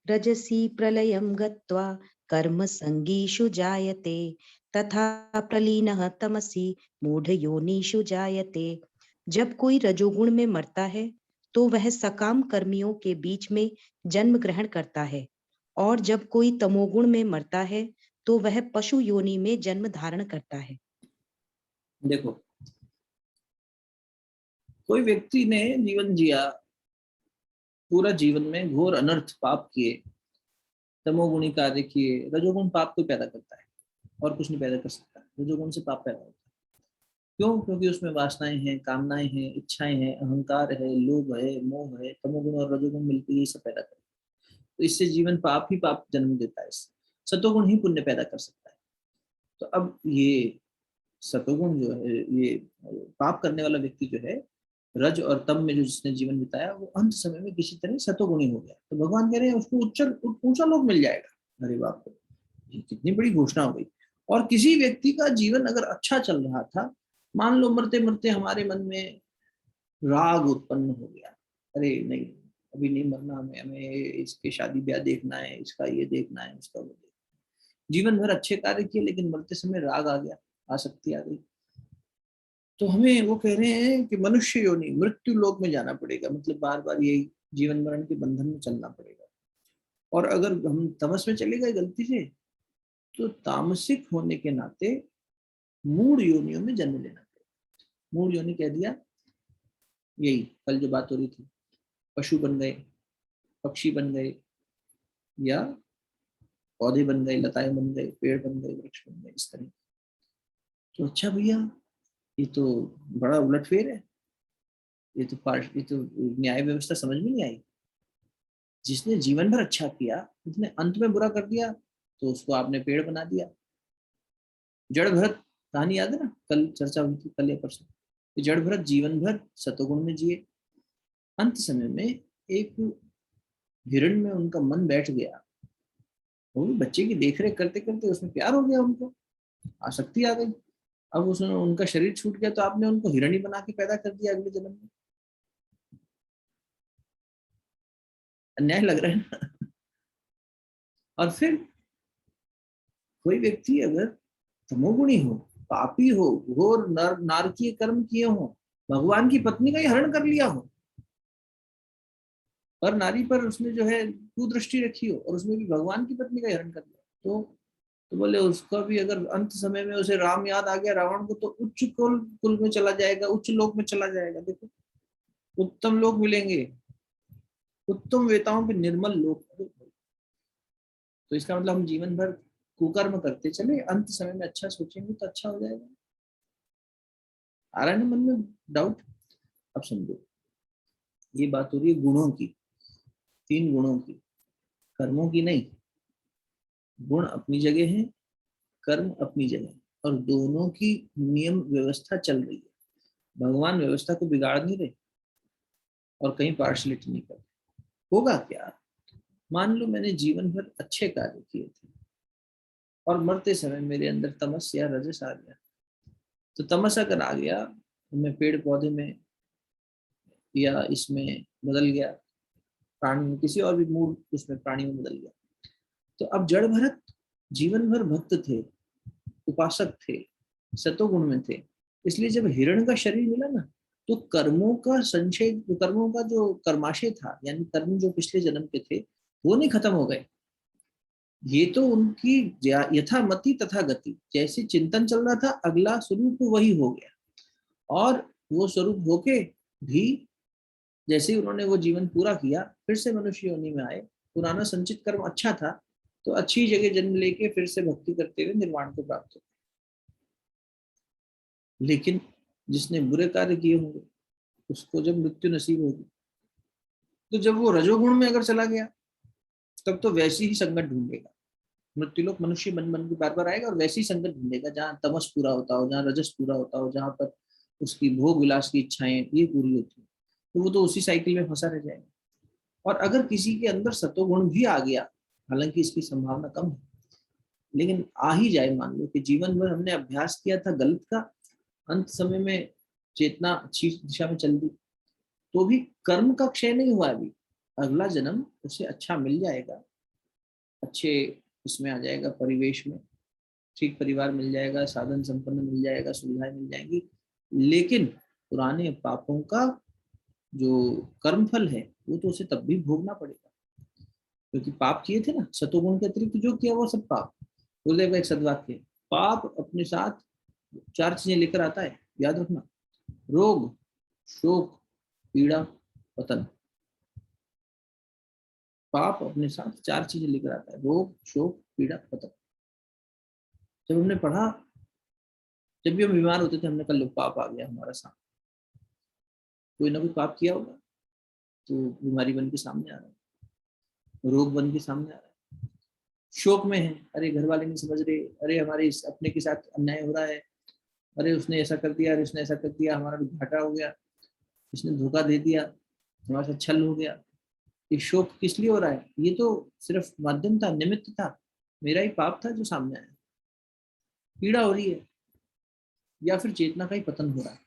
रजसी प्रलयं गत्वा कर्मसङ्गीषु जायते तथा प्रलीनः तमसि मूढ़योनिषु जायते। जब कोई रजोगुण में मरता है तो वह सकाम कर्मियों के बीच में जन्म ग्रहण करता है, और जब कोई तमोगुण में मरता है तो वह पशु योनि में जन्म धारण करता है। देखो, कोई व्यक्ति ने जीवन जिया, पूरा जीवन में घोर अनर्थ पाप किए, तमोगुणी कार्य किए। रजोगुण पाप को पैदा करता है और कुछ नहीं पैदा कर सकता, रजोगुण से पाप पैदा होता है। क्यों? क्योंकि उसमें वासनाएं हैं, कामनाएं हैं, इच्छाएं हैं, अहंकार है, लोभ है, मोह है। तमोगुण और रजोगुण मिलकर ये सब पैदा करते हैं, तो इससे जीवन पाप ही पाप जन्म देता है। सतोगुण ही पुण्य पैदा कर सकता है। तो अब ये सतोगुण जो है, ये पाप करने वाला व्यक्ति जो है, रज और तम में जो जिसने जीवन बिताया, वो अंत समय में किसी तरह सतोगुणी हो गया, तो भगवान कह रहे हैं उसको ऊंचा लोक मिल जाएगा। अरे बाप रे, ये कितनी बड़ी घोषणा हो गई। और किसी व्यक्ति का जीवन अगर अच्छा चल रहा था, मान लो मरते मरते हमारे मन में राग उत्पन्न हो गया, अरे नहीं अभी नहीं मरना, हमें इसके शादी ब्याह देखना है, इसका ये देखना है, उसका वो देखना है। जीवन भर अच्छे कार्य किए, लेकिन मरते समय राग आ गया, आसक्ति आ गई, तो हमें वो कह रहे हैं कि मनुष्य योनि मृत्यु लोक में जाना पड़ेगा, मतलब बार बार यही जीवन मरण के बंधन में चलना पड़ेगा। और अगर हम तमस में चले गए गलती से, तो तामसिक होने के नाते मूढ़ योनियों में जन्म लेना पड़ेगा। मूढ़ योनि कह दिया, यही कल जो बात हो रही थी, पशु बन गए, पक्षी बन गए, या पौधे बन गए, लताएं बन गए, पेड़ बन गए, वृक्ष बन गए, इस तरह। तो अच्छा भैया, ये तो बड़ा उलटफेर है, ये तो न्याय व्यवस्था समझ में नहीं आई। जिसने जीवन भर अच्छा किया, उसने अंत में बुरा कर दिया, तो उसको आपने पेड़ बना दिया। जड़ भरत कहानी याद है ना, कल चर्चा हुई थी, कल या परसों। जड़ भरत जीवन भर सतोगुण में जिए, अंत समय में एक हिरण में उनका मन बैठ गया, वो भी बच्चे की देखरेख करते करते उसमें प्यार हो गया, उनको आसक्ति आ गई। अब उसने उनका शरीर छूट गया, तो आपने उनको हिरणी बना के पैदा कर दिया अगले जन्म में। अन्याय लग रहा है ना। और फिर कोई व्यक्ति अगर तमोगुणी हो, पापी हो, घोर नारकीय कर्म किए हो, भगवान की पत्नी का ही हरण कर लिया हो, पर नारी पर उसने जो है कुदृष्टि रखी हो, और उसमें भी भगवान की पत्नी का ही हरण कर लिया, तो बोले उसका भी अगर अंत समय में उसे राम याद आ गया रावण को, तो उच्च कुल में चला जाएगा, उच्च लोक में चला जाएगा। देखो, उत्तम लोक मिलेंगे, उत्तम वेताओं के निर्मल लोक। तो इसका मतलब हम जीवन भर कुकर्म करते चले, अंत समय में अच्छा सोचेंगे तो अच्छा हो जाएगा। आ रहा है ना मन में डाउट? अब समझो, ये बात हो रही है गुणों की, 3 गुणों की, कर्मों की नहीं। गुण अपनी जगह है, कर्म अपनी जगह, और दोनों की नियम व्यवस्था चल रही है। भगवान व्यवस्था को बिगाड़ नहीं रहे और कहीं पार्शलिटी नहीं कर रहे। होगा क्या, मान लो मैंने जीवन भर अच्छे कार्य किए थे, और मरते समय मेरे अंदर तमस या रजस आ गया, तो तमस अगर आ गया तो मैं पेड़ पौधे में या इसमें बदल गया, प्राणी में, किसी और भी मूड उसमें प्राणी में बदल गया। तो अब जड़ भरत जीवन भर भक्त थे, उपासक थे, सतोगुण में थे, इसलिए जब हिरण का शरीर मिला ना, तो कर्मों का संचय, कर्मों का जो कर्माशय था, यानी कर्म जो पिछले जन्म के थे, वो नहीं खत्म हो गए। ये तो उनकी यथामति तथा गति, जैसे चिंतन चल रहा था, अगला स्वरूप वही हो गया, और वो स्वरूप होके भी जैसे ही उन्होंने वो जीवन पूरा किया, फिर से मनुष्य योनि में आए। पुराना संचित कर्म अच्छा था, तो अच्छी जगह जन्म लेके फिर से भक्ति करते हुए निर्वाण को प्राप्त हो। लेकिन जिसने बुरे कार्य किए होंगे उसको जब मृत्यु नसीब होगी, तो जब वो रजोगुण में अगर चला गया तब तो वैसी ही संगत ढूंढेगा। मृत्युलोक मनुष्य बन बन के बार बार आएगा और वैसी संगत ढूंढेगा जहाँ तमस पूरा होता हो, जहाँ रजस पूरा होता हो, जहाँ पर उसकी भोग विलास की इच्छाएं ये पूरी होती है, तो वो तो उसी साइकिल में फंसा रह जाएगा। और अगर किसी के अंदर सतोगुण भी आ गया, हालांकि इसकी संभावना कम है, लेकिन आ ही जाए, मान लो कि जीवन भर हमने अभ्यास किया था गलत का, अंत समय में चेतना अच्छी दिशा में चल दी, तो भी कर्म का क्षय नहीं हुआ अभी। अगला जन्म उसे अच्छा मिल जाएगा, अच्छे इसमें आ जाएगा, परिवेश में ठीक परिवार मिल जाएगा, साधन संपन्न मिल जाएगा, सुविधाएं मिल जाएंगी, लेकिन पुराने पापों का जो कर्म फल है वो तो उसे तब भी भोगना पड़ेगा, क्योंकि पाप किए थे ना, सतोगुण के अतिरिक्त जो किया वो सब पाप। गुरुदेव का एक सदवाक्य, पाप अपने साथ 4 चीजें लेकर आता है, याद रखना, रोग, शोक, पीड़ा, पतन। पाप अपने साथ 4 चीजें लेकर आता है, रोग, शोक, पीड़ा, पतन। जब हमने पढ़ा, जब भी हम बीमार होते थे हमने कहा लो पाप आ गया हमारा सामने, कोई ना कोई पाप किया होगा तो बीमारी बन के सामने आ रहा है, रोग बन के सामने आ रहा है, शोक में है, अरे घर वाले नहीं समझ रहे, अरे हमारे इस अपने के साथ अन्याय हो रहा है, अरे उसने ऐसा कर दिया, अरे उसने ऐसा कर दिया, हमारा घाटा हो गया, इसने धोखा दे दिया, हमारे साथ छल हो गया। ये शोक किस लिए हो रहा है? ये तो सिर्फ माध्यम था, निमित्त था, मेरा ही पाप था जो सामने आया। पीड़ा हो रही है, या फिर चेतना का ही पतन हो रहा है,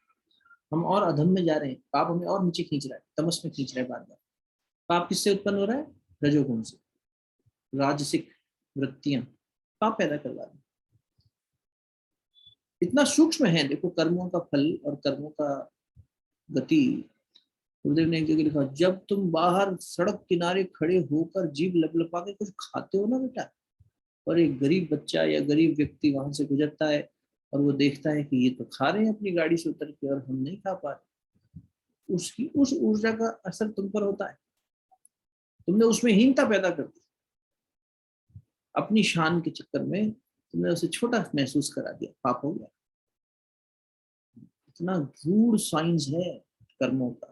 हम और अधम में जा रहे हैं, पाप हमें और नीचे खींच रहा है, तमस में खींच रहा है बार बार। पाप किससे उत्पन्न हो रहा है? रजोगुण से, राजसिक वृत्तियां पाप पैदा करवा रही। इतना सूक्ष्म है, देखो कर्मों का फल और कर्मों का गति। गुरुदेव ने एक जगह लिखा, जब तुम बाहर सड़क किनारे खड़े होकर जीभ लपलपा के कुछ खाते हो ना बेटा, और एक गरीब बच्चा या गरीब व्यक्ति वहां से गुजरता है और वो देखता है कि ये तो खा रहे हैं अपनी गाड़ी से उतर के और हम नहीं खा पा रहे, उसकी उस ऊर्जा का असर तुम पर होता है, तुमने उसमें हीनता पैदा कर दी, अपनी शान के चक्कर में तुमने उसे छोटा महसूस करा दिया, पाप हो गया। इतना गूढ़ साइंस है कर्मों का।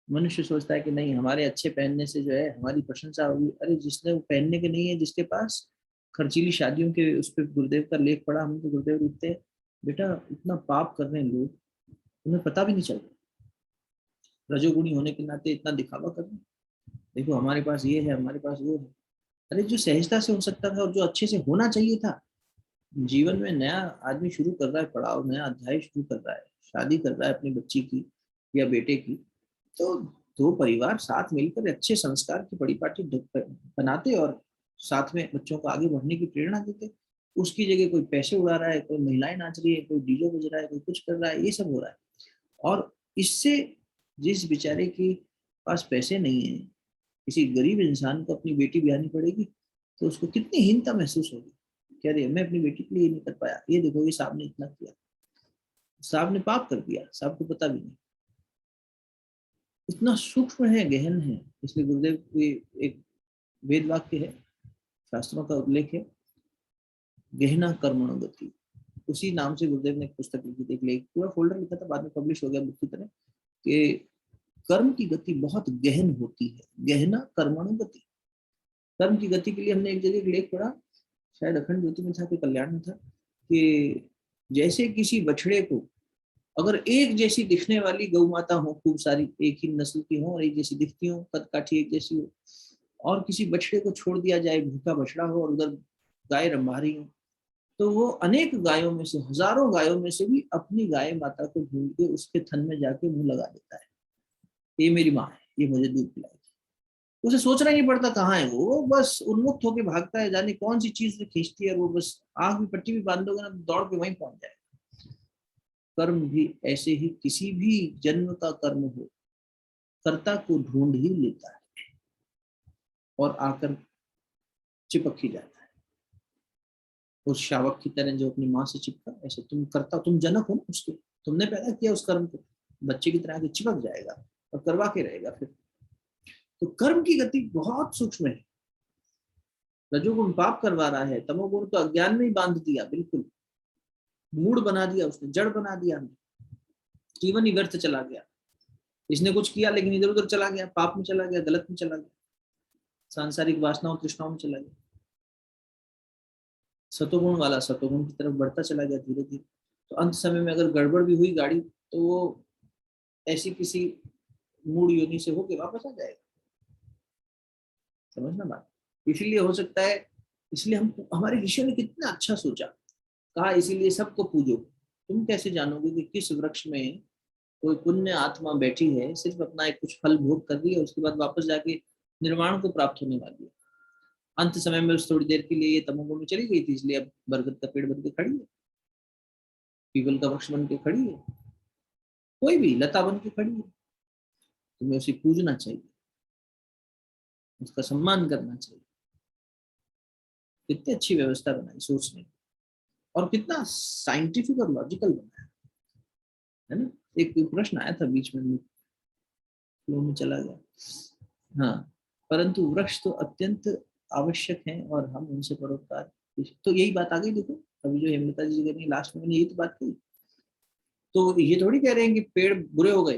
मनुष्य सोचता है कि नहीं हमारे अच्छे पहनने से जो है हमारी प्रशंसा होगी, अरे जिसने वो पहनने के नहीं है, जिसके पास खर्चीली शादियों के उस पर गुरुदेव का लेख पढ़ा, हम तो गुरुदेव लिखते हैं बेटा इतना पाप कर रहे हैं लोग, उन्हें पता भी नहीं चल रहा, रजोगुणी होने के नाते इतना दिखावा कर रहे हैं, देखो हमारे पास ये है, हमारे पास वो है। अरे जो सहजता से हो सकता था और जो अच्छे से होना चाहिए था, जीवन में नया आदमी शुरू कर रहा है पड़ाव, नया अध्याय शुरू कर रहा है, शादी कर रहा है अपनी बच्ची की या बेटे की, तो दो परिवार साथ मिलकर अच्छे संस्कार की बड़ी पार्टी बनाते और साथ में बच्चों को आगे बढ़ने की प्रेरणा देते। उसकी जगह कोई पैसे उड़ा रहा है, कोई महिलाएं नाच रही है, कोई डीजे बज रहा है, कोई कुछ कर रहा है, ये सब हो रहा है। और इससे जिस बेचारे के पास पैसे नहीं है, किसी गरीब इंसान को अपनी बेटी ब्याहनी पड़ेगी, तो उसको कितनी हीनता महसूस होगी, कह रही है मैं अपनी बेटी के लिए नहीं कर पाया, ये देखो ये साहब ने इतना किया, साहब ने पाप कर दिया, साहब को पता भी नहीं। इतना सूक्ष्म है, गहन है, इसलिए गुरुदेव की एक वेद वाक्य है, शास्त्रों का उल्लेख है, गहना कर्मणो गति, उसी नाम से गुरुदेव ने एक पुस्तक लिखी थी, एक पूरा फोल्डर लिखा था, बाद में पब्लिश हो गया बुक की तरह, कि कर्म की गति बहुत गहन होती है, गहना कर्मणो गति। कर्म की गति के लिए हमने एक जगह एक लेख पढ़ा, शायद अखंड ज्योति में था कि कल्याण में था, कि जैसे किसी बछड़े को अगर एक जैसी दिखने वाली गौ माता हो, खूब सारी एक ही नस्ल की हो और एक जैसी दिखती हो, कद काठी एक जैसी हो, और किसी बछड़े को छोड़ दिया जाए, भूखा बछड़ा हो और उधर गाय रंभा रही हो, तो वो अनेक गायों में से, हजारों गायों में से भी अपनी गाय माता को ढूंढ के उसके थन में जाके मुंह लगा देता है, ये मेरी माँ है, ये मुझे दूध पिलाएगी। उसे सोचना ही नहीं पड़ता कहाँ है वो बस उन्मुक्त होकर भागता है, जाने कौन सी चीज से खींचती है, वो बस आंख भी पट्टी भी बांध दोगे ना दौड़ के वहीं पहुंच जाए। कर्म भी ऐसे ही, किसी भी जन्म का कर्म हो, कर्ता को ढूंढ ही लेता है और आकर चिपक ही जाता है, उस शावक की तरह जो अपनी माँ से चिपका, ऐसे तुम कर्ता, तुम जनक हो ना उसके, तुमने पैदा किया उस कर्म को, बच्चे की तरह आगे चिपक जाएगा और करवा के रहेगा फिर। तो कर्म की गति बहुत सूक्ष्म है, रजोगुण पाप करवा रहा है, तमोगुण तो अज्ञान में ही बांध दिया बिल्कुल, मूड बना दिया उसने, जड़ बना दिया हमें, जीवन ही व्यर्थ चला गया। इसने कुछ किया लेकिन इधर उधर चला गया, पाप में चला गया, गलत में चला गया, सांसारिक वासनाओं तृष्णाओं में चला गया। सतोगुण वाला सतोगुण की तरफ बढ़ता चला गया धीरे धीरे। तो अंत समय में अगर गड़बड़ भी हुई गाड़ी, तो वो ऐसी किसी मूड योनि से होके वापस आ जाएगा। समझना बात। इसीलिए हो सकता है, इसलिए हम, हमारे ऋषियों ने कितना अच्छा सोचा, कहा इसीलिए सबको पूजो। तुम कैसे जानोगे कि किस वृक्ष में कोई पुण्य आत्मा बैठी है, सिर्फ अपना एक कुछ फल भोग कर रही है, उसके बाद वापस जाके निर्वाण को प्राप्त होने वाली है। अंत समय में उस थोड़ी देर के लिए ये तमोगुण में चली गई थी, इसलिए अब बरगद का पेड़ बन के खड़ी है, पीपल का वृक्ष बन के खड़ी है, कोई भी लता बन के खड़ी है। तुम्हें उसे पूजना चाहिए, उसका सम्मान करना चाहिए। कितनी अच्छी व्यवस्था बनाई सोचने, और कितना साइंटिफिक और लॉजिकल बनाया है ना। एक प्रश्न आया था बीच में, फ्लो में चला गया। हाँ, परंतु वृक्ष तो अत्यंत आवश्यक हैं और हम उनसे परोपकार, तो यही बात आ गई। देखो अभी जो हेमलता जी कह रही लास्ट में, मैंने यही तो बात कही। तो ये थोड़ी कह रहे हैं कि पेड़ बुरे हो गए,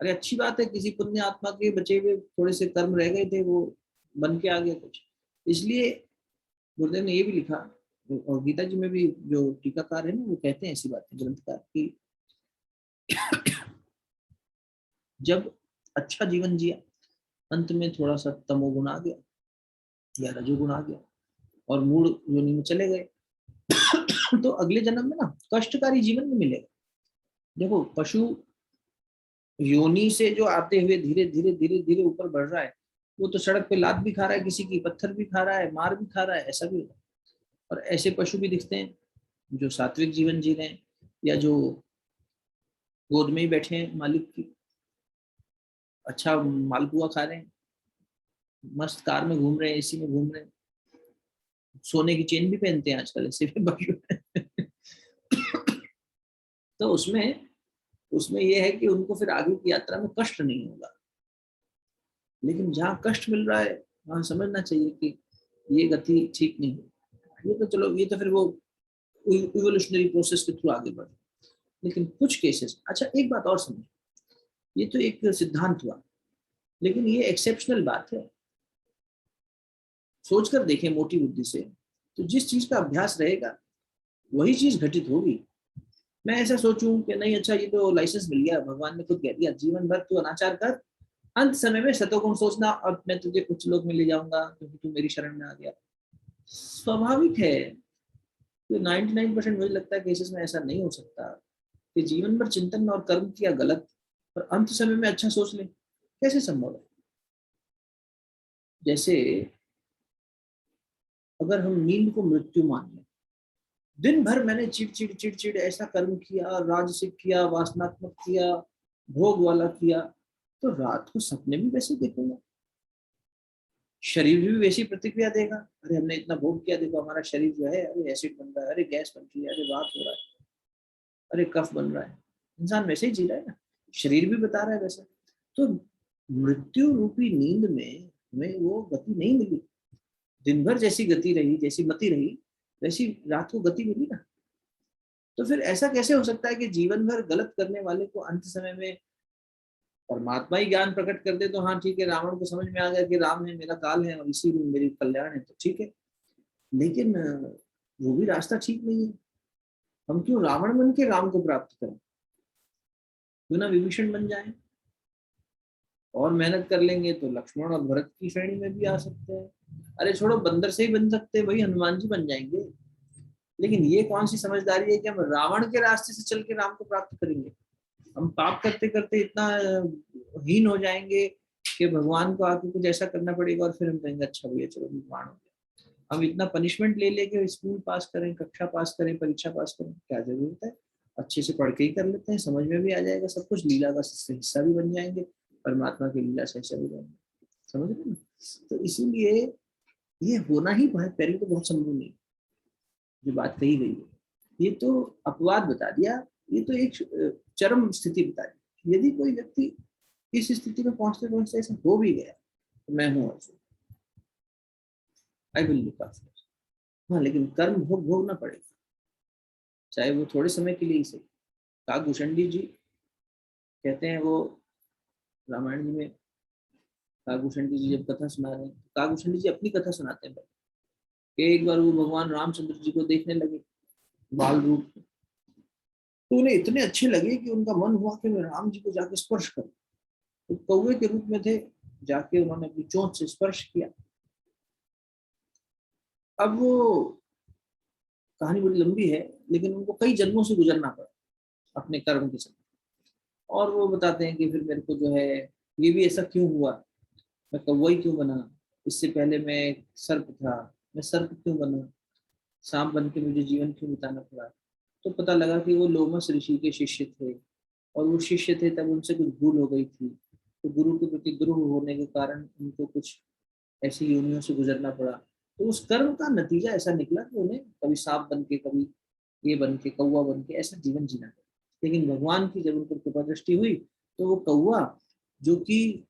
अरे अच्छी बात है, किसी पुण्य आत्मा के बचे हुए थोड़े से कर्म रह गए थे, वो बन के आ गया कुछ। इसलिए गुरुदेव ने ये भी लिखा, और गीता जी में भी जो टीकाकार है ना, वो कहते हैं ऐसी बातें ग्रंथकार की, जब अच्छा जीवन जिया, अंत में थोड़ा सा तमोगुण आ गया या रजोगुण आ गया और मूड योनि में चले गए, तो अगले जन्म में ना कष्टकारी जीवन में मिलेगा। देखो पशु योनि से जो आते हुए धीरे धीरे धीरे धीरे ऊपर बढ़ रहा है, वो तो सड़क पे लात भी खा रहा है, किसी की पत्थर भी खा रहा है, मार भी खा रहा है, ऐसा भी होता है। और ऐसे पशु भी दिखते हैं जो सात्विक जीवन जी रहे हैं, या जो गोद में ही बैठे हैं मालिक की, अच्छा मालपुआ खा रहे हैं, मस्त कार में घूम रहे हैं, एसी में घूम रहे हैं, सोने की चेन भी पहनते हैं आजकल ऐसे पशु। तो उसमें उसमें यह है कि उनको फिर आगे की यात्रा में कष्ट नहीं होगा। लेकिन जहाँ कष्ट मिल रहा है वहां समझना चाहिए कि ये गति ठीक नहीं है। ये तो चलो, ये तो फिर वो इवोल्यूशनरी प्रोसेस के थ्रू आगे बढ़े। लेकिन कुछ केसेस, अच्छा एक बात और समझो, ये तो एक सिद्धांत हुआ, लेकिन ये एक्सेप्शनल बात है। सोचकर देखें मोटी बुद्धि से, तो जिस चीज का अभ्यास रहेगा वही चीज घटित होगी। मैं ऐसा सोचूं कि नहीं, अच्छा ये तो लाइसेंस मिल गया, भगवान ने खुद कह दिया जीवन भर तू अनाचार कर, अंत समय में सतोगुण सोचना और मैं तुझे कुछ लोग में ले जाऊंगा क्योंकि तू मेरी शरण में आ गया। स्वाभाविक है। तो 99% मुझे लगता है केसेस में ऐसा नहीं हो सकता कि जीवन भर चिंतन और कर्म किया गलत और अंत समय में अच्छा सोच ले, कैसे संभव है। जैसे अगर हम नींद को मृत्यु मान लें, दिन भर मैंने चिड़ चिड़ चिड़ ऐसा कर्म किया, राजसिक किया, वासनात्मक किया, भोग वाला किया, तो रात को सपने भी वैसे देखूंगा, शरीर भी वैसी प्रतिक्रिया देगा। अरे हमने इतना भोग किया, देखो हमारा शरीर जो है, अरे एसिड बन रहा है, अरे गैस बन रही है, अरे वात हो रहा है, अरे कफ बन रहा है। इंसान वैसे ही जी रहा है ना, शरीर भी बता रहा है वैसा। तो मृत्यु रूपी नींद में हमें वो गति नहीं मिली। दिन भर जैसी गति रही, जैसी मति रही, वैसी रात को गति मिली ना। तो फिर ऐसा कैसे हो सकता है कि जीवन भर गलत करने वाले को अंत समय में परमात्मा ही ज्ञान प्रकट कर दे, तो हाँ ठीक है, रावण को समझ में आ गया कि राम है मेरा काल है और इसी में मेरी कल्याण है, तो ठीक है। लेकिन वो भी रास्ता ठीक नहीं है। हम क्यों रावण बन के राम को प्राप्त करें, क्यों ना विभीषण बन जाए, और मेहनत कर लेंगे तो लक्ष्मण और भरत की श्रेणी में भी आ सकते हैं। अरे छोड़ो, बंदर से ही बन सकते हैं, वही हनुमान जी बन जाएंगे। लेकिन ये कौन सी समझदारी है कि हम रावण के रास्ते से चल के राम को प्राप्त करेंगे। हम पाप करते करते इतना हीन हो जाएंगे कि भगवान को आके कुछ ऐसा करना पड़ेगा और फिर हम कहेंगे अच्छा भैया चलो भगवान हो गया। हम इतना पनिशमेंट ले लेके स्कूल पास करें, कक्षा पास करें, परीक्षा पास करें, क्या जरूरत है। अच्छे से पढ़ के ही कर लेते हैं, समझ में भी आ जाएगा सब कुछ, लीला का हिस्सा भी बन जाएंगे, परमात्मा की लीला से हिस्सा भी बन जाएंगे। समझ रहे ना। तो इसीलिए ये होना ही पहले तो बहुत संभव नहीं, जो बात कही गई है ये तो अपवाद बता दिया, ये तो एक चरम स्थिति बता दी। यदि कोई व्यक्ति इस स्थिति में पहुंचते पहुंचते ऐसा हो भी गया तो मैं हूं Arjun, I will look after. हाँ लेकिन कर्म भोग भोगना पड़ेगा, चाहे वो थोड़े समय के लिए ही सही। काकभूषणी जी कहते हैं, वो रामायण जी में काकभूषणी जी जब कथा सुना रहे हैं, काकभूषणी जी अपनी कथा सुनाते हैं कि एक बार वो भगवान रामचंद्र जी को देखने लगे बाल रूप में, तो उन्हें इतने अच्छे लगे कि उनका मन हुआ कि मैं राम जी को जाके स्पर्श करूं। तो कौवे के रूप में थे, जाके उन्होंने अपनी चोंच से स्पर्श किया। अब वो कहानी बड़ी लंबी है, लेकिन उनको कई जन्मों से गुजरना पड़ा अपने कर्म के समय। और वो बताते हैं कि फिर मेरे को जो है ये भी ऐसा क्यों हुआ, मैं कौवा ही क्यों बना, इससे पहले मैं एक सर्प था, मैं सर्प क्यों बना, सांप बन के मुझे जीवन क्यों बिताना पड़ा। तो पता लगा कि वो लोमस ऋषि के शिष्य थे, और वो शिष्य थे तब उनसे कुछ भूल हो गई थी, तो गुरु के प्रति द्रोह होने के कारण उनको कुछ ऐसी योनियों से गुजरना पड़ा। तो उस कर्म का नतीजा ऐसा निकला कि उन्हें कभी सांप बन के, कभी ये बन के, कौवा बन के ऐसा जीवन जीना पड़ा। लेकिन भगवान की जब उन पर कृपा दृष्टि हुई, तो वो कौवा जो कि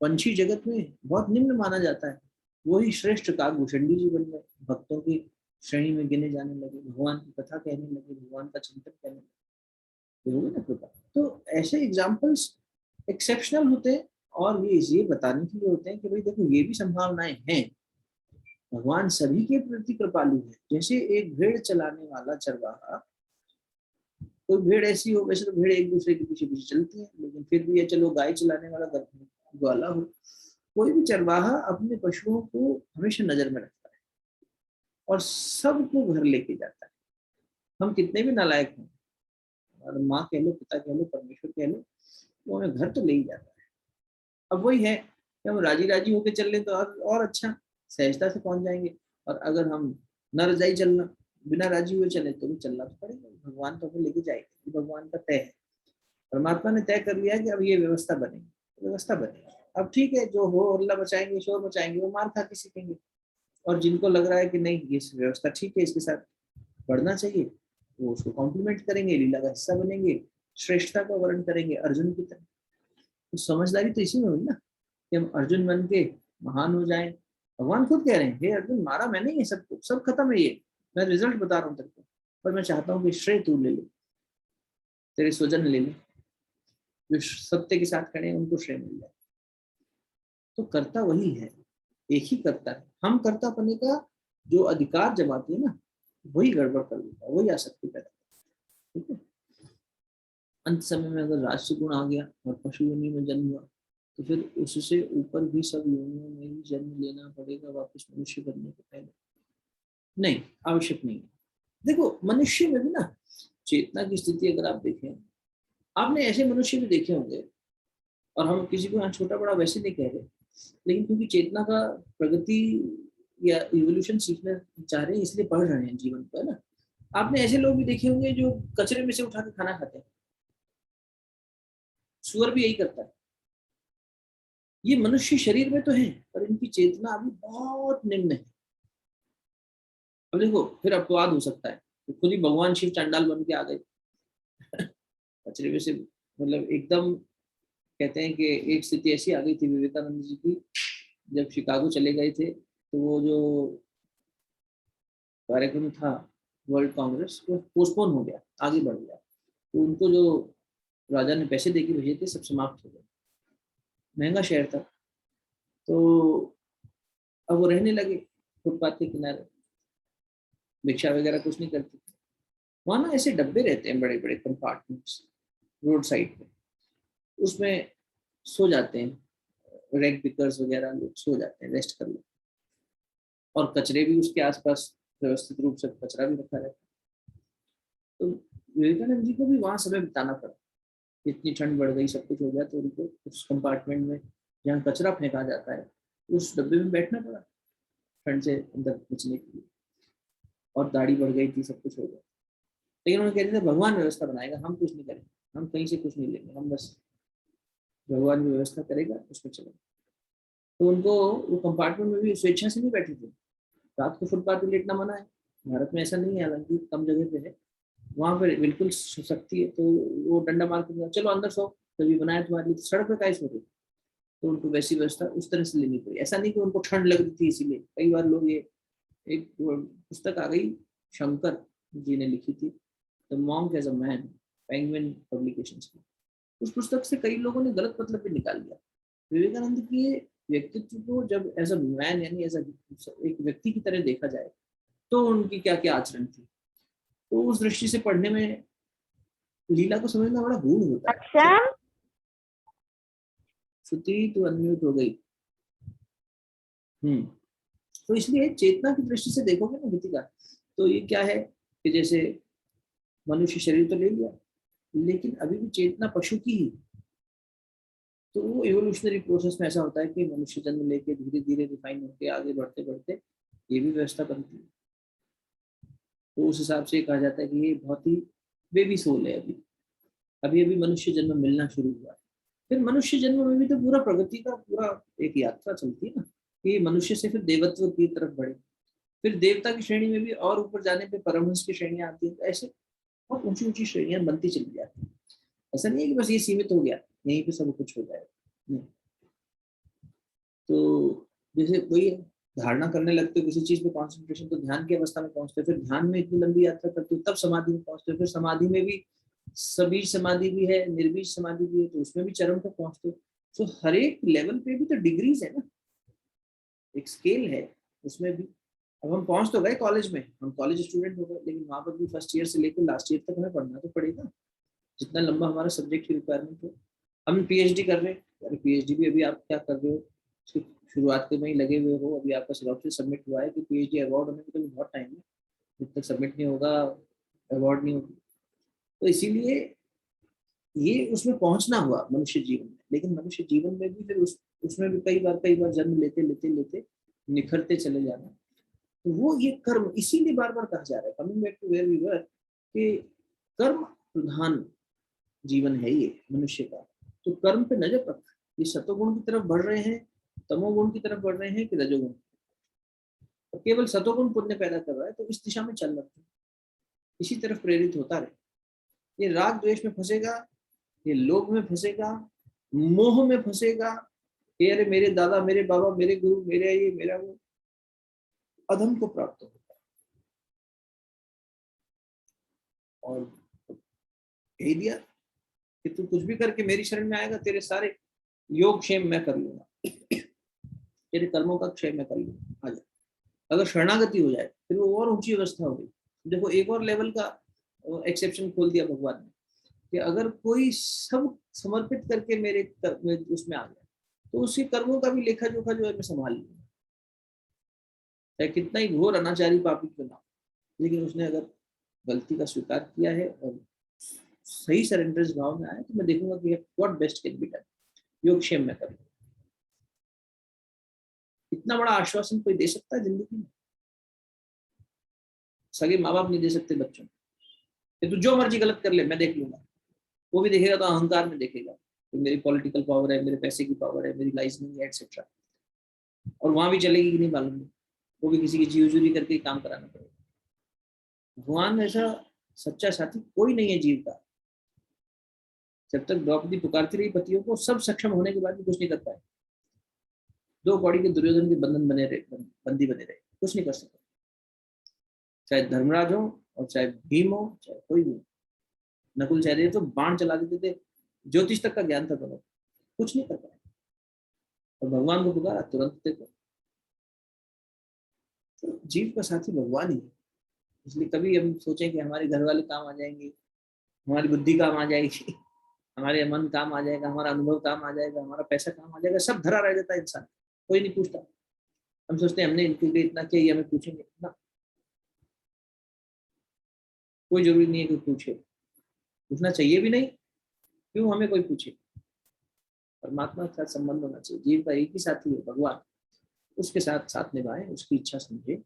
पंछी जगत में बहुत निम्न माना जाता है, वही श्रेष्ठ काकभूषणी जी बन गए, भक्तों की श्रेणी में गिने जाने लगे, भगवान की कथा कहने लगे, भगवान का चिंतन करने लगे। होगी ना कृपा। तो ऐसे एग्जाम्पल्स एक्सेप्शनल होते हैं, और ये बताने के लिए होते हैं कि भाई देखो ये भी संभावनाएं हैं, भगवान सभी के प्रति कृपालु है। जैसे एक भेड़ चलाने वाला चरवाहा, कोई भेड़ ऐसी हो, वैसे तो भेड़ एक दूसरे के पीछे पीछे चलती है, लेकिन फिर भी ये चलो गाय चलाने वाला ग्वाला हो, कोई भी चरवाहा अपने पशुओं को हमेशा नजर में रखता है और सबको घर लेके जाता है। हम कितने भी नालायक हों, और माँ कह लो, पिता कह लो, परमेश्वर कह लो, वो हमें घर तो ले ही जाता है। अब वही है कि हम राजी राजी होकर चल रहे तो और अच्छा, सहजता से पहुंच जाएंगे। और अगर हम न रजाई चलना, बिना राजी हुए चले, तो भी चलना तो पड़ेगा, भगवान तो हमें लेके जाएंगे, भगवान का तय है। परमात्मा ने तय कर लिया कि अब ये व्यवस्था बनेगी, व्यवस्था बनेगी। अब ठीक है, जो हो हल्ला मचाएंगे, शोर मचाएंगे, वो मार खा के सीखेंगे। और जिनको लग रहा है कि नहीं ये व्यवस्था ठीक है, इसके साथ बढ़ना चाहिए, वो उसको कॉम्प्लीमेंट करेंगे, लीला का हिस्सा बनेंगे, श्रेष्ठता का वर्ण करेंगे अर्जुन की तरह। तो समझदारी तो इसी में हुई ना, कि हम अर्जुन बन के महान हो जाएं। भगवान खुद कह रहे हैं, हे अर्जुन मारा मैंने ही है सबको, सब खत्म है, ये मैं रिजल्ट बता रहा हूँ तेरे को, पर मैं चाहता हूँ कि श्रेय तू ले ले, तेरे स्वजन ले ले, जो सत्य के साथ खड़े हैं उनको श्रेय मिल जाए। तो कर्ता वही है, एक ही कर्ता है। हम कर्ता बनने का जो अधिकार जमाती है ना, वही गड़बड़ कर देता है, वही आसक्ति पैदा करता है। ठीक है, अंत समय में अगर राष्ट्र गुण आ गया और पशु योनि में जन्म हुआ, तो फिर उससे ऊपर भी सब योनियों में ही जन्म लेना पड़ेगा वापस मनुष्य बनने के पहले? नहीं, आवश्यक नहीं है। देखो मनुष्य में भी ना चेतना की स्थिति अगर आप देखें, आपने ऐसे मनुष्य भी देखे होंगे, और हम किसी को यहाँ छोटा बड़ा वैसे नहीं कह रहे, लेकिन क्योंकि चेतना का प्रगति या इवोल्यूशन सीखना चाह रहे हैं, इसलिए पढ़ रहे हैं जीवन को, है ना। आपने ऐसे लोग भी देखे होंगे जो कचरे में से उठा के खाना खाते हैं, सुअर भी यही करता है। ये मनुष्य शरीर में तो है, पर इनकी चेतना अभी बहुत निम्न है। अब देखो फिर अपवाद हो सकता है, तो खुद ही भगवान शिव चंडाल बन के आ गए कचरे में से, मतलब एकदम। कहते हैं कि एक स्थिति ऐसी आ गई थी विवेकानंद जी की, जब शिकागो चले गए थे, तो वो जो कार्यक्रम था वर्ल्ड कांग्रेस, वो पोस्टपोन हो गया, आगे बढ़ गया। तो उनको जो राजा ने पैसे देके भेजे थे सब समाप्त हो गए, महंगा शहर था। तो अब वो रहने लगे फुटपाथ के किनारे, भिक्षा वगैरह कुछ नहीं करते। वहां ना ऐसे डब्बे रहते हैं, बड़े बड़े कंपार्टमेंट्स रोड साइड पे, उसमें सो जाते हैं रेग पिकर्स वगैरह, लोग सो जाते हैं, रेस्ट कर लेते हैं। और कचरे भी उसके आसपास व्यवस्थित रूप से कचरा भी रखा रहता है। तो विवेकानंद जी को भी वहां समय बिताना पड़ा, इतनी ठंड बढ़ गई, सब कुछ हो गया, तो उनको उस कंपार्टमेंट में जहाँ कचरा फेंका जाता है उस डब्बे में बैठना पड़ा ठंड से अंदर बचने के लिए। और दाढ़ी बढ़ गई थी, सब कुछ हो गया, लेकिन उन्होंने कहते थे भगवान व्यवस्था बनाएगा, हम कुछ नहीं करेंगे, हम कहीं से कुछ नहीं लेंगे, हम बस भगवान की व्यवस्था करेगा उसमें चलेंगे। तो उनको वो कंपार्टमेंट में भी स्वेच्छा से नहीं बैठे थे। रात को फुटपाथ पे लेटना मना है, भारत में ऐसा नहीं है, हालांकि कम जगह पे है, वहां पर बिल्कुल सकती है। तो वो डंडा मार के चलो अंदर सो, तभी बनाया तुम्हारे लिए, सड़क पे काहे सो रहे? तो उनको वैसी व्यवस्था उस तरह से लेनी पड़ी। ऐसा नहीं कि उनको ठंड लग रही थी इसीलिए। कई बार लोग ये, एक पुस्तक आ गई शंकर जी ने लिखी थी, the monk as a man, Penguin publications की। उस पुस्तक से कई लोगों ने गलत मतलब भी निकाल लिया। विवेकानंद के व्यक्तित्व को जब एज अ मैन यानी एज अ एक व्यक्ति की तरह देखा जाए तो उनकी क्या क्या आचरण थी, तो उस दृष्टि से पढ़ने में लीला को समझना बड़ा गूढ़ होता है। अच्छा, श्रुति तो अनम्यूट हो गई। तो इसलिए चेतना की दृष्टि से देखोगे ना गति का, तो ये क्या है कि जैसे मनुष्य शरीर तो ले लिया, लेकिन अभी भी चेतना पशु की ही। तो वो इवोल्यूशनरी प्रोसेस में ऐसा होता है कि मनुष्य जन्म लेके धीरे धीरे रिफाइन होकर आगे बढ़ते बढ़ते ये भी व्यवस्था बनती है। तो उस हिसाब से कहा जाता है कि ये बहुत ही बेबी सोल है, अभी अभी अभी मनुष्य जन्म मिलना शुरू हुआ है। फिर मनुष्य जन्म में भी तो पूरा प्रगति का पूरा एक यात्रा चलती है ना, कि मनुष्य से फिर देवत्व की तरफ बढ़े, फिर देवता की श्रेणी में भी और ऊपर जाने पे परमहंस की श्रेणियां आती है। तो ऐसे बहुत ऊंची ऊंची श्रेणियां बनती चली जाती है। ऐसा नहीं है कि बस ये सीमित हो गया यहीं पे सब कुछ हो जाएगा, नहीं। तो जैसे वही धारणा करने लगते हो किसी चीज पे कॉन्सेंट्रेशन, तो ध्यान की अवस्था में पहुंचते हो, फिर ध्यान में इतनी लंबी यात्रा करते हो, तब समाधि में पहुंचते हो, फिर समाधि में भी सबीज समाधि भी है, निर्बीज समाधि भी है, तो उसमें भी चरम तक पहुंचते हो। तो हर एक लेवल पे भी तो डिग्रीज है ना, एक स्केल है उसमें भी। अब हम पहुंच तो गए कॉलेज में, हम कॉलेज स्टूडेंट हो गए, लेकिन वहां पर भी फर्स्ट ईयर से लेकर लास्ट ईयर तक हमें पढ़ना तो पड़ेगा, जितना लंबा हमारा सब्जेक्ट की रिक्वायरमेंट हो। हम पीएचडी कर रहे हैं, पीएचडी भी अभी आप क्या कर रहे हो, उसकी शुरुआत के में ही लगे हुए हो, अभी आपका सिलेबस सबमिट हुआ है कि पीएचडी अवार्ड होने में तो बहुत टाइम है, जब तक सबमिट नहीं होगा अवार्ड नहीं होगी। तो इसीलिए ये उसमें पहुंचना हुआ मनुष्य जीवन में, लेकिन मनुष्य जीवन में भी फिर उसमें भी कई बार जन्म लेते लेते लेते निखरते चले जाना। तो वो ये कर्म, इसीलिए बार बार कहा जा रहा है, coming back to where we were, कि कर्म प्रधान जीवन है ये मनुष्य का। तो कर्म पे नजर रख, ये सतोगुण की तरफ बढ़ रहे हैं, तमोगुण की तरफ बढ़ रहे हैं कि रजोगुण, तो केवल सतोगुण पुण्य पैदा कर रहा है, तो इस दिशा में चल रहा है, इसी तरफ प्रेरित होता रहे। ये राग द्वेष में फंसेगा, ये लोभ में फंसेगा, मोह में फंसेगा, ये अरे मेरे दादा मेरे बाबा मेरे गुरु मेरे ये मेरा वो, अधम को प्राप्त होता है। और कह दिया कि तू कुछ भी करके मेरी शरण में आएगा, तेरे सारे योग क्षेम मैं कर लूंगा, तेरे कर्मों का क्षय मैं कर लूंगा, आ जा। अगर शरणागति हो जाए फिर वो और ऊंची अवस्था हो गई। देखो एक और लेवल का एक्सेप्शन खोल दिया भगवान ने, कि अगर कोई सब समर्पित करके मेरे उसमें आ गया, तो उसके कर्मों का भी लेखा जोखा जो है मैं संभाल लूंगा, चाहे कितना ही घोर अनाचारी पापी क्यों ना, लेकिन उसने अगर गलती का स्वीकार किया है और सही सरेंडर भाव में आया, तो मैं देखूंगा कि what best can be done, योगक्षेम में करूंगा। इतना बड़ा आश्वासन कोई दे सकता है जिंदगी में? सगे माँ बाप नहीं दे सकते बच्चों को, तू जो मर्जी गलत कर ले मैं देख लूंगा। वो भी देखेगा तो अहंकार में देखेगा, तो मेरी पॉलिटिकल पावर है, मेरे पैसे की पावर है, मेरी लाइसेंस है एक्सेट्रा, और वहां भी चलेगी कि नहीं मालूम नहीं, वो भी किसी की जीवजूरी करके काम कराना पड़ेगा। भगवान ऐसा सच्चा साथी कोई नहीं है जीव का। जब तक द्रौपदी पुकारती रही पतियों को, सब सक्षम होने के बाद भी कुछ नहीं कर पाए, दो कौड़ी के दुर्योधन के बंधन बने रहे, बंदी बने रहे, कुछ नहीं कर सके, चाहे धर्मराज हो और चाहे भीम हो चाहे कोई भी। नकुल सहदेव तो बाण चला देते थे, ज्योतिष तक का ज्ञान था दोनों, कुछ नहीं कर पाए, और भगवान को पुकारा तुरंत देखो। तो जीव का साथी भगवान ही है। इसलिए कभी हम सोचें कि हमारे घर वाले काम आ जाएंगे, हमारी बुद्धि काम आ जाएगी, हमारे मन काम आ जाएगा, हमारा अनुभव काम आ जाएगा, हमारा पैसा काम आ जाएगा, सब धरा रह जाता है इंसान, कोई नहीं पूछता। हम सोचते हैं हमने इनके लिए इतना किया, ये हमें पूछेंगे ना, कोई जरूरी नहीं है कि पूछे, पूछना चाहिए भी नहीं, क्यों हमें कोई पूछे। परमात्मा के साथ संबंध होना चाहिए, जीव का एक ही साथी है भगवान, उसके साथ साथ निभाएं, उसकी इच्छा समझे।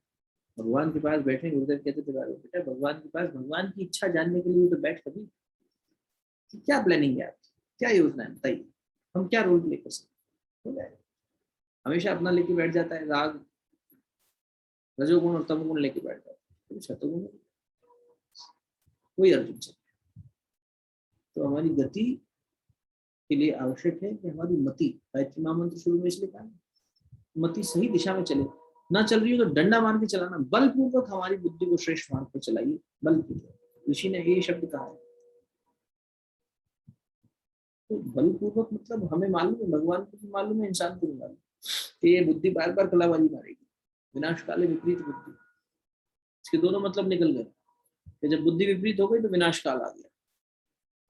भगवान के पास बैठे, गुरुदेव कहते थे बेटा भगवान के पास भगवान की इच्छा जानने के लिए तो बैठ कभी, कि क्या प्लानिंग है आपकी, क्या योजना है बताइए, हम क्या रोल प्ले कर सकते, हो जाएगा। हमेशा अपना लेके बैठ जाता है, राग रजोगुण और तमोगुण लेके बैठ जाता है, शतगुण कोई अर्जुन से। तो हमारी गति के लिए आवश्यक है कि हमारी मति, गायत्री महामंत्र शुरू में इसलिए कहा, मति सही दिशा में चले, ना चल रही हो तो डंडा मार के चलाना, बलपूर्वक हमारी बुद्धि को श्रेष्ठ मार्ग पर चलाइए, बलपूर्वक। ऋषि ने ये शब्द कहा है। तो बलपूर्वक मतलब हमें मालूम है, भगवान को भी मालूम है, इंसान को भी मालूम है, ये बुद्धि बार बार कलाबाजी मारेगी, विनाश काले विपरीत बुद्धि, इसके दोनों मतलब निकल गए कि जब बुद्धि विपरीत हो गई तो विनाश काल आ गया।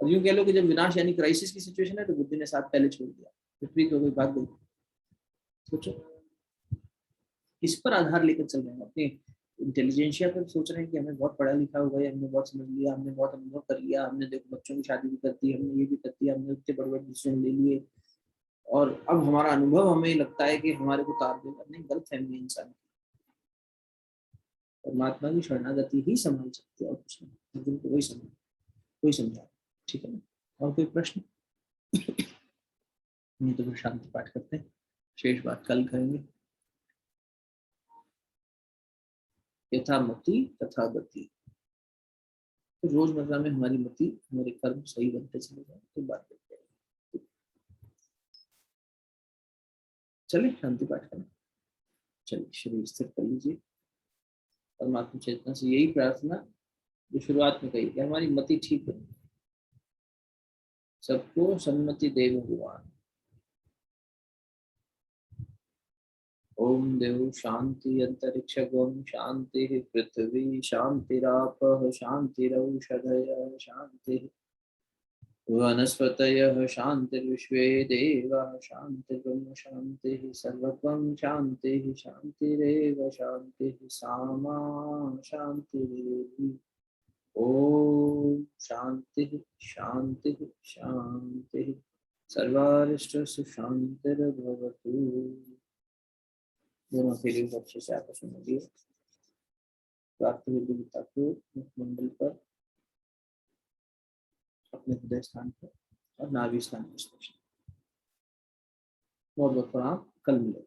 और यूं कह लो कि जब विनाश यानी क्राइसिस की सिचुएशन है तो बुद्धि ने साथ पहले छोड़ दिया, विपरीत हो गई, भाग गई। सोचो इस पर आधार लेकर चल रहे हैं, अपने इंटेलिजेंशिया पर सोच रहे हैं कि हमें बहुत पढ़ा लिखा हो गया, हमने बहुत समझ लिया, हमने बहुत अनुभव कर लिया, हमने देखो बच्चों की शादी भी कर दी, हमने ये भी कर दिया, हमने इतने बड़े बड़े डिसीजन ले लिए, और अब हमारा अनुभव हमें लगता है कि हमारे को तार देगा। नहीं, गलत फहमी है इंसान की। परमात्मा की शरणागति ही संभल सकती है और कुछ नहीं। अर्जुन को वही समझ, कोई समझा। ठीक है ना? और कोई प्रश्न? नहीं तो फिर शांति पाठ करते हैं, शेष बात कल करेंगे। यथा मति तथा गति। तो रोजमर्रा में हमारी मति, हमारे कर्म सही बनते चले जाए तो बात करते हैं। चलिए शांति पाठ करें। चलिए शरीर स्थिर कर लीजिए। परमात्मा चेतना से यही प्रार्थना जो शुरुआत में कही कि हमारी मति ठीक है, सबको सम्मति दे भगवान। ओम देव शांति अंतरिक्ष गम शांति पृथ्वी शांतिराप शांतिरौषधय शांति वनस्पतयः शान्तिर्विश्वे देवाः शान्तिर्ब्रह्म शान्तिः सर्वत्वं शान्तिः शान्तिरेव शान्तिः सामा शान्तिरेधि। ॐ शान्तिः शान्तिः शान्तिः सर्वारिष्टस्य शान्तिर्भवतु। दोनों के लिए अच्छे से आपस में मिलिए। प्राप्त हुई दिव्यता को मुखमंडल पर, अपने हृदय स्थान पर और नाभि स्थान पर स्पर्श। बहुत बहुत प्रणाम। कल मिलेंगे।